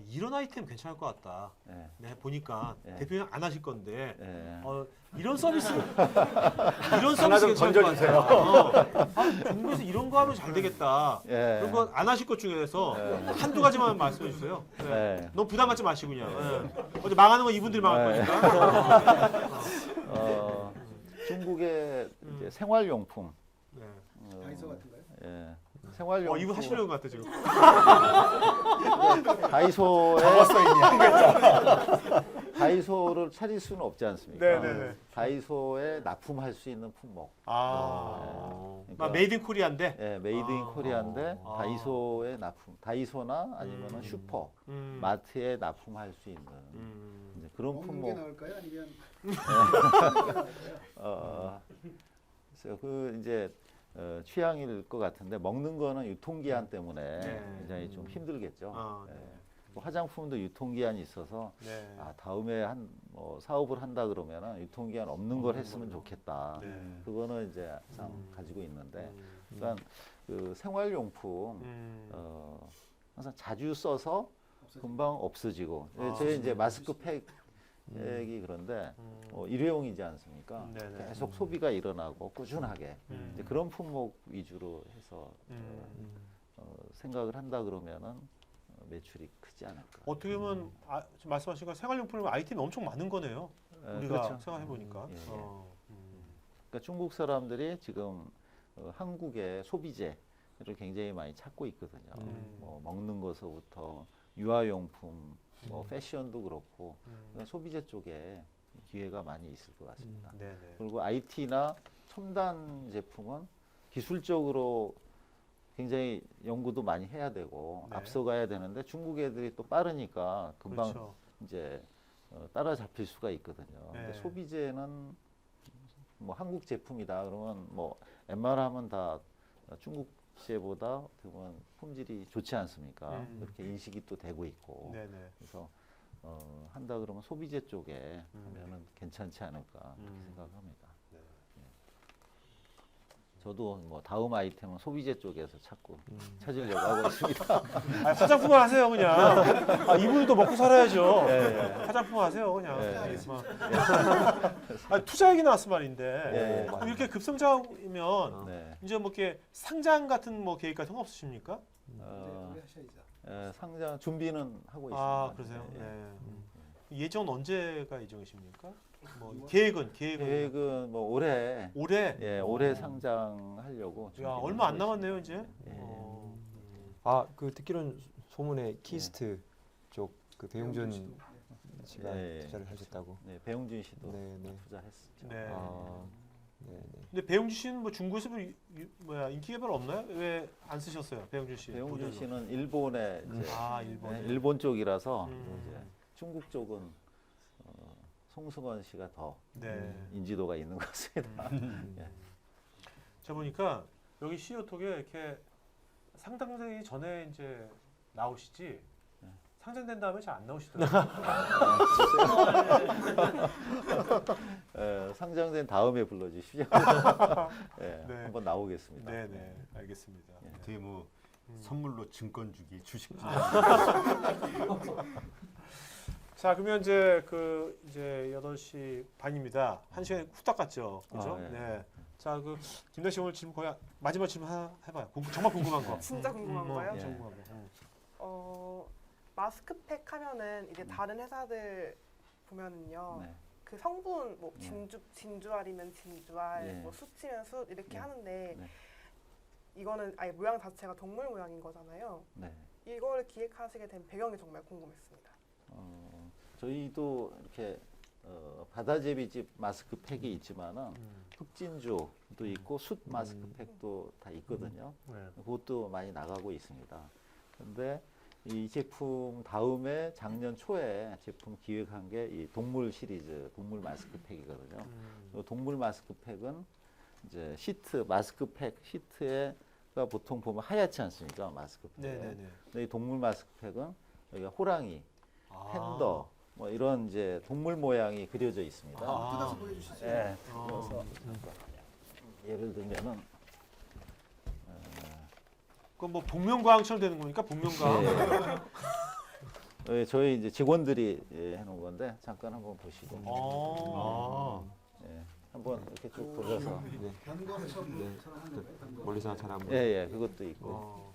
이런 아이템 괜찮을 것 같다. 네, 네, 보니까 네. 대표님 안 하실 건데 네. 이런 서비스 괜찮을 것 같아요. 중국에서 이런 거 하면 잘 되겠다. 예. 그런 거 안 하실 것 중에서 한두 가지만 말씀해 주세요. 네. 네. 너무 부담 갖지 마시고 그냥. 네. 어제 망하는 건 이분들이 망할 거니까. 중국의 이제 생활용품, 네. 다이소 같은가요? 예, 생활용품. 이분 하시려는 것 같아 지금. 다이소를 차릴 수는 없지 않습니까? 네네네. 다이소에 납품할 수 있는 품목. 막 메이드 인 코리아인데. 예, 메이드 인 코리아인데 아. 다이소에 다이소나 아니면 슈퍼, 마트에 납품할 수 있는 이제 그런 먹는 품목. 게 나을까요? 아니면 그래서 그 이제 취향일 것 같은데 먹는 거는 유통기한 때문에 네. 굉장히 좀 힘들겠죠. 네. 뭐 화장품도 유통기한이 있어서 네. 다음에 뭐 사업을 한다 그러면은 유통기한 없는 걸 했으면 좋겠다. 네. 그거는 이제 항상 가지고 있는데, 그러니까 그 생활용품 항상 자주 써서 금방 없어지고, 제 이제 마스크팩이 그런데 일회용이지 않습니까? 네네. 계속 소비가 일어나고 꾸준하게 이제 그런 품목 위주로 해서 생각을 한다 그러면은 매출이 크지 않을까. 어떻게 보면 지금 말씀하신 거 생활용품이면 아이템이 엄청 많은 거네요. 우리가 그렇죠. 생각해 보니까. 예. 그러니까 중국 사람들이 지금 한국의 소비재를 굉장히 많이 찾고 있거든요. 뭐 먹는 것서부터 유아용품, 뭐 패션도 그렇고 그러니까 소비재 쪽에 기회가 많이 있을 것 같습니다. 네네. 그리고 IT나 첨단 제품은 기술적으로 굉장히 연구도 많이 해야 되고 네. 앞서가야 되는데 중국 애들이 또 빠르니까 금방 그렇죠. 이제 따라잡힐 수가 있거든요. 근데 네. 소비재는 뭐 한국 제품이다 그러면 뭐 웬만하면 다 중국제보다 어떻게 보면 품질이 좋지 않습니까? 그렇게 인식이 또 되고 있고 네네. 그래서 한다 그러면 소비재 쪽에 하면은 괜찮지 않을까 그렇게 생각합니다. 네. 저도 뭐 다음 아이템은 소비재 쪽에서 찾으려고 하고 있습니다. 화장품을 하세요 그냥. 이분도 먹고 살아야죠. 예. 화장품 하세요 그냥. 예. 투자 얘기 나왔을 말인데 예. 그럼 이렇게 급성장이면 네. 이제 뭐 이렇게 상장 같은 뭐 계획 같은 거 없으십니까? 어, 우리 하셔야죠. 상장 준비는 하고 있습니다. 아 그러세요? 예. 네. 예정 언제가 예정이십니까? 뭐 계획은 계획은 뭐 올해 올해 상장하려고. 야 준비를 얼마 안 하고 남았네요 있습니다. 이제. 예. 그 듣기로는 소문에 키스트 쪽 그 배용준 씨가 예. 투자를 하셨다고. 네, 배용준 씨도 네, 네. 투자했죠. 네. 네, 네. 근데 배용준 씨는 뭐 중국에서 인기 개발 없나요? 왜 안 쓰셨어요, 배용준 씨? 배용준 모델로? 씨는 일본에 이제 일본. 네, 일본 쪽이라서 음. 이제 중국 쪽은 송승헌 씨가 더 네. 인지도가 있는 것 같습니다. 제가 보니까 여기 CEO톡에 이렇게 상장되기 전에 이제 나오시지 상장된 다음에 잘 안 나오시더라고요. 상장된 다음에 불러주시죠. 예, 네. 한번 나오겠습니다. 네네, 알겠습니다. 어떻게 뭐 선물로 증권 주기, 주식 주기. 자, 그러면 이제 이제 8시 반입니다. 1시간이 후딱 갔죠. 그죠? 아, 예. 네. 자, 김대현 씨 오늘 질문 거의 마지막 질문 하나 해봐요. 정말 궁금한 거. 진짜 궁금한 거예요? 예. 진짜 궁금한 거. 마스크팩 하면은 이제 다른 회사들 보면은요. 네. 그 성분 뭐 네. 진주알이면 진주알, 네. 뭐 숯이면 숯 이렇게 네. 하는데 네. 이거는 아예 모양 자체가 동물 모양인 거잖아요. 네. 이거를 기획하시게 된 배경이 정말 궁금했습니다. 저희도 이렇게 바다제비집 마스크팩이 있지만은 흑진주도 있고 숯 마스크팩도 다 있거든요. 네. 그것도 많이 나가고 있습니다. 근데 이 제품 다음에 작년 초에 제품 기획한 게 이 동물 시리즈, 동물 마스크팩이거든요. 이 동물 마스크팩은 이제 시트, 마스크팩 시트가 보통 보면 하얗지 않습니까? 마스크팩. 네네네. 근데 이 동물 마스크팩은 여기가 호랑이, 아. 팬더, 뭐 이런 이제 동물 모양이 그려져 있습니다. 아. 뜯어서 보여주시죠. 예. 아. 그래서 예를 들면은 그건 뭐 복면가왕처럼 되는 거니까 복면가왕. 저희 이제 직원들이 해놓은 건데 잠깐 한번 보시고. 아. 예, 한번 이렇게 쭉 돌려서. 변검 처럼 하는 거예요? 변검. 멀리서 잘 안 보여. 예, 그것도 있고.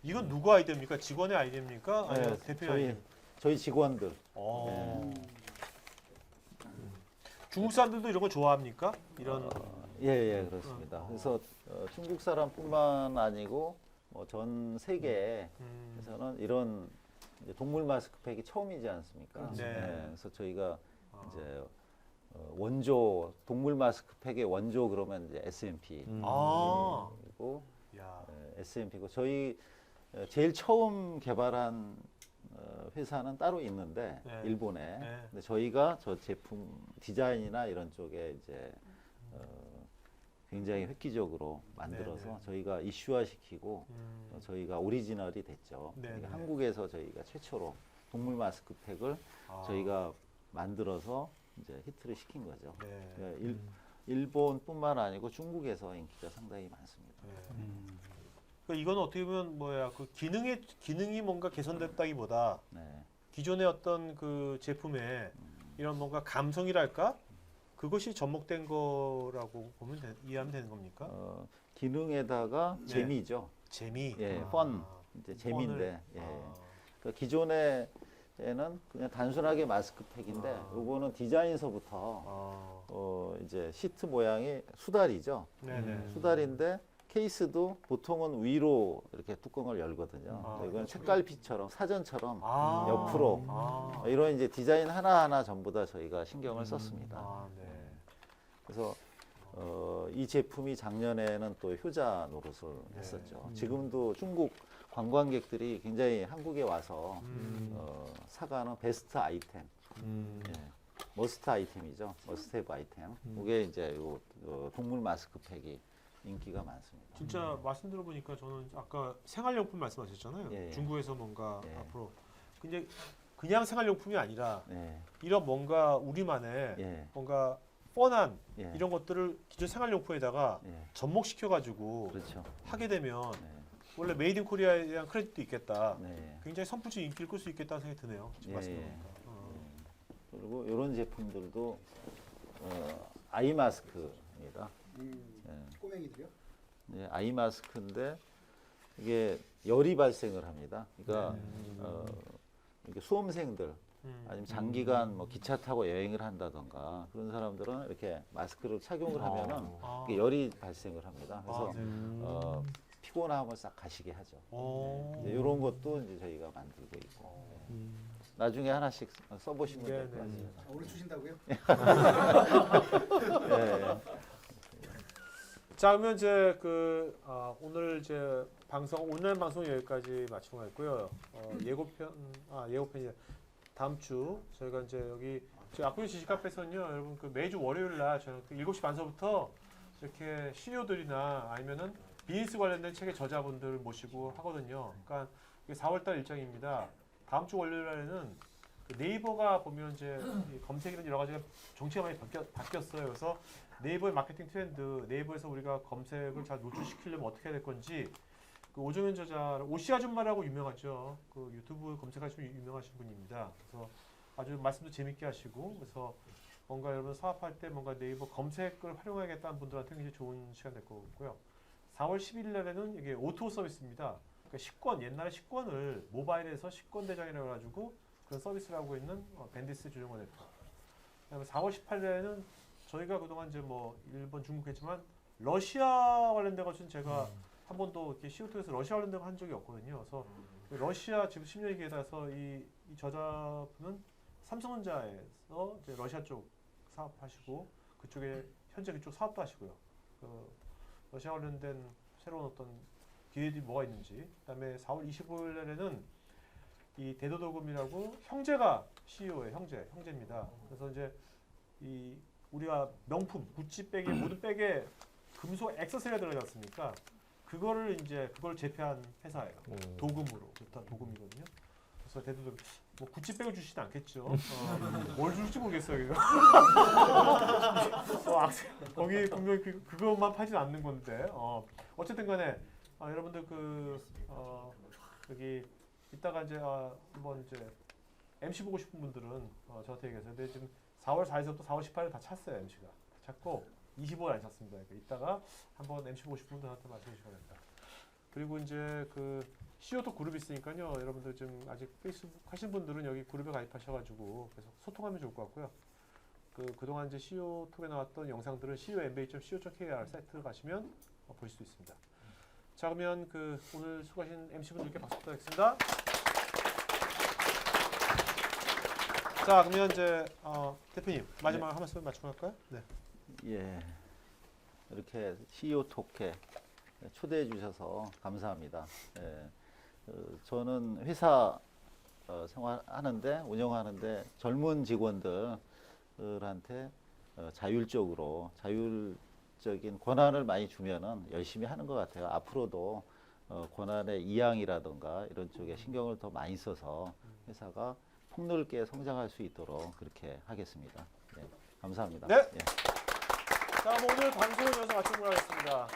이건 누구 아이디어입니까? 직원의 아이디어입니까? 아니면 네, 대표의 저희 아이디어? 저희 직원들. 중국 사람들도 이런 거 좋아합니까? 이런 예, 그렇습니다. 그래서 중국 사람뿐만 아니고 뭐 전 세계에서는 이런 이제 동물 마스크팩이 처음이지 않습니까? 네. 예, 그래서 저희가 이제 원조 동물 마스크팩의 원조 그러면 이제 S&P 아. 그리고 야. S&P고 저희 제일 처음 개발한 회사는 따로 있는데 네. 일본에. 네. 근데 저희가 저 제품 디자인이나 이런 쪽에 이제 굉장히 획기적으로 만들어서 네. 저희가 이슈화 시키고 저희가 오리지널이 됐죠. 네, 그러니까 네. 한국에서 저희가 최초로 동물 마스크팩을 아. 저희가 만들어서 이제 히트를 시킨 거죠. 네. 그러니까 일본뿐만 아니고 중국에서 인기가 상당히 많습니다. 네. 그러니까 이건 어떻게 보면 뭐야 그 기능이 뭔가 개선됐다기보다 네. 기존의 어떤 그 제품에 이런 뭔가 감성이랄까 그것이 접목된 거라고 보면 이해하면 되는 겁니까? 기능에다가 네. 재미죠. 재미. 예, 아. 펀 이제 재미인데. 펀을. 예. 아. 그러니까 기존에는 그냥 단순하게 마스크팩인데 아. 요거는 디자인서부터 아. 이제 시트 모양이 수달이죠. 네네. 수달인데 케이스도 보통은 위로 이렇게 뚜껑을 열거든요. 아, 근데 이건 책갈피처럼 사전처럼 아. 옆으로 아. 이런 이제 디자인 하나하나 전부 다 저희가 신경을 썼습니다. 아, 네. 그래서 이 제품이 작년에는 또 효자 노릇을 네. 했었죠. 지금도 중국 관광객들이 굉장히 한국에 와서 사가는 베스트 아이템, 예, 머스트 아이템이죠. 머스트 헤브 아이템. 그게 이제 요 동물 마스크팩이 인기가 많습니다. 진짜 말씀 들어보니까 저는 아까 생활용품 말씀하셨잖아요. 예, 예. 중국에서 뭔가 예. 앞으로 근데 그냥 생활용품이 아니라 네, 이런 뭔가 우리만의 예, 뭔가 뻔한 예, 이런 것들을 기존 생활용품에다가 예, 접목시켜가지고 그렇죠. 하게 되면 네, 원래 메이드 인 코리아에 대한 크레딧도 있겠다. 네. 굉장히 선풍적인 인기를 끌 수 있겠다는 생각이 드네요. 지금 예, 말씀 예. 들어보니까. 그리고 이런 제품들도 아이 마스크입니다. 예. 꼬맹이들이요? 네, 아이 마스크인데 이게 열이 발생을 합니다. 그러니까 이렇게 수험생들 아니면 장기간 뭐 기차 타고 여행을 한다던가 그런 사람들은 이렇게 마스크를 착용을 하면은 아. 이게 열이 발생을 합니다. 그래서 아, 네. 피곤함을 싹 가시게 하죠. 오. 이런 것도 이제 저희가 만들고 있고 나중에 하나씩 써보시면 될 것 네, 네. 같습니다. 오늘 주신다고요? 예, 자, 그러면 이제 오늘 이제 온라인 방송 여기까지 마치고 가겠고요. 예고편이 다음 주 저희가 이제 여기 저희 아쿠리스 지식 카페에서는요, 여러분 그 매주 월요일 날 저희 7시 반서부터 이렇게 CEO들이나 아니면은 비즈니스 관련된 책의 저자분들 모시고 하거든요. 그러니까 이게 4월달 일정입니다. 다음 주 월요일에는 그 네이버가 보면 이제 이 검색이나 여러 가지가 정치가 많이 바뀌었어요. 그래서 네이버의 마케팅 트렌드, 네이버에서 우리가 검색을 잘 노출시키려면 어떻게 해야 될 건지 그 오정현 저자, 오씨 아줌마라고 유명하죠. 그 유튜브 검색하시면 유명하신 분입니다. 그래서 아주 말씀도 재밌게 하시고 그래서 뭔가 여러분 사업할 때 뭔가 네이버 검색을 활용하겠다는 분들한테 굉장히 좋은 시간 될 것 같고요. 4월 11일 날에는 이게 오토 서비스입니다. 그러니까 식권, 옛날에 식권을 모바일에서 식권 대장이라고 해가지고 그런 서비스를 하고 있는 밴디스 조정원 대표. 그다음에 4월 18일에는 저희가 그동안 이제 뭐 일본, 중국 했지만 러시아 관련된 것은 제가 한 번도 이렇게 CO2에서 러시아 관련된 거 한 적이 없거든요. 그래서 러시아 지금 10년이 기다려서 이 저자분은 삼성전자에서 이제 러시아 쪽 사업하시고 그쪽에 현재 그쪽 사업도 하시고요. 그 러시아 관련된 새로운 어떤 기회들이 뭐가 있는지. 그다음에 4월 25일에는 이 대도도금이라고 형제가 CEO예요. 형제입니다. 그래서 이제 이 우리가 명품 구찌 백에 모든 백에 금속 액세서리가 들어가지 않습니까? 그걸 제패한 회사예요. 도금으로. 일단 도금이거든요. 그래서 대도도금 뭐 구찌백을 주시진 않겠죠. 뭘 줄지 모르겠어요. 이거. 거기 분명히 그것만 팔진 않는 건데. 어쨌든 간에 여러분들 여기 이따가 이제 한번 이제 MC 보고 싶은 분들은 저한테 얘기하세요. 근데 지금 4월 4일부터 4월 18일 다 찼어요. MC가. 찼고 25일 안 찼습니다. 그러니까 이따가 한번 MC 보고 싶은 분들한테 말씀해 주시기 바랍니다. 그리고 이제 그 CO2 그룹이 있으니까요. 여러분들 지금 아직 페이스북 하신 분들은 여기 그룹에 가입하셔가지고 계속 소통하면 좋을 것 같고요. 그동안 이제 CO2에 나왔던 영상들은 comba.co.kr 사이트 가시면 보실 수 있습니다. 자, 그러면 오늘 수고하신 MC분들께 박수 부탁드리겠습니다. 자, 그러면 이제 대표님 마지막 한 말씀 맞추고 갈까요? 네. 예, 이렇게 CEO 토크에 초대해 주셔서 감사합니다. 예, 저는 회사 생활하는데 운영하는데 젊은 직원들한테 자율적인 권한을 많이 주면은 열심히 하는 것 같아요. 앞으로도 권한의 이양이라든가 이런 쪽에 신경을 더 많이 써서 회사가 폭넓게 성장할 수 있도록 그렇게 하겠습니다. 네, 감사합니다. 네. 예. 자, 뭐 오늘 방송은 여기서 마치도록 하겠습니다.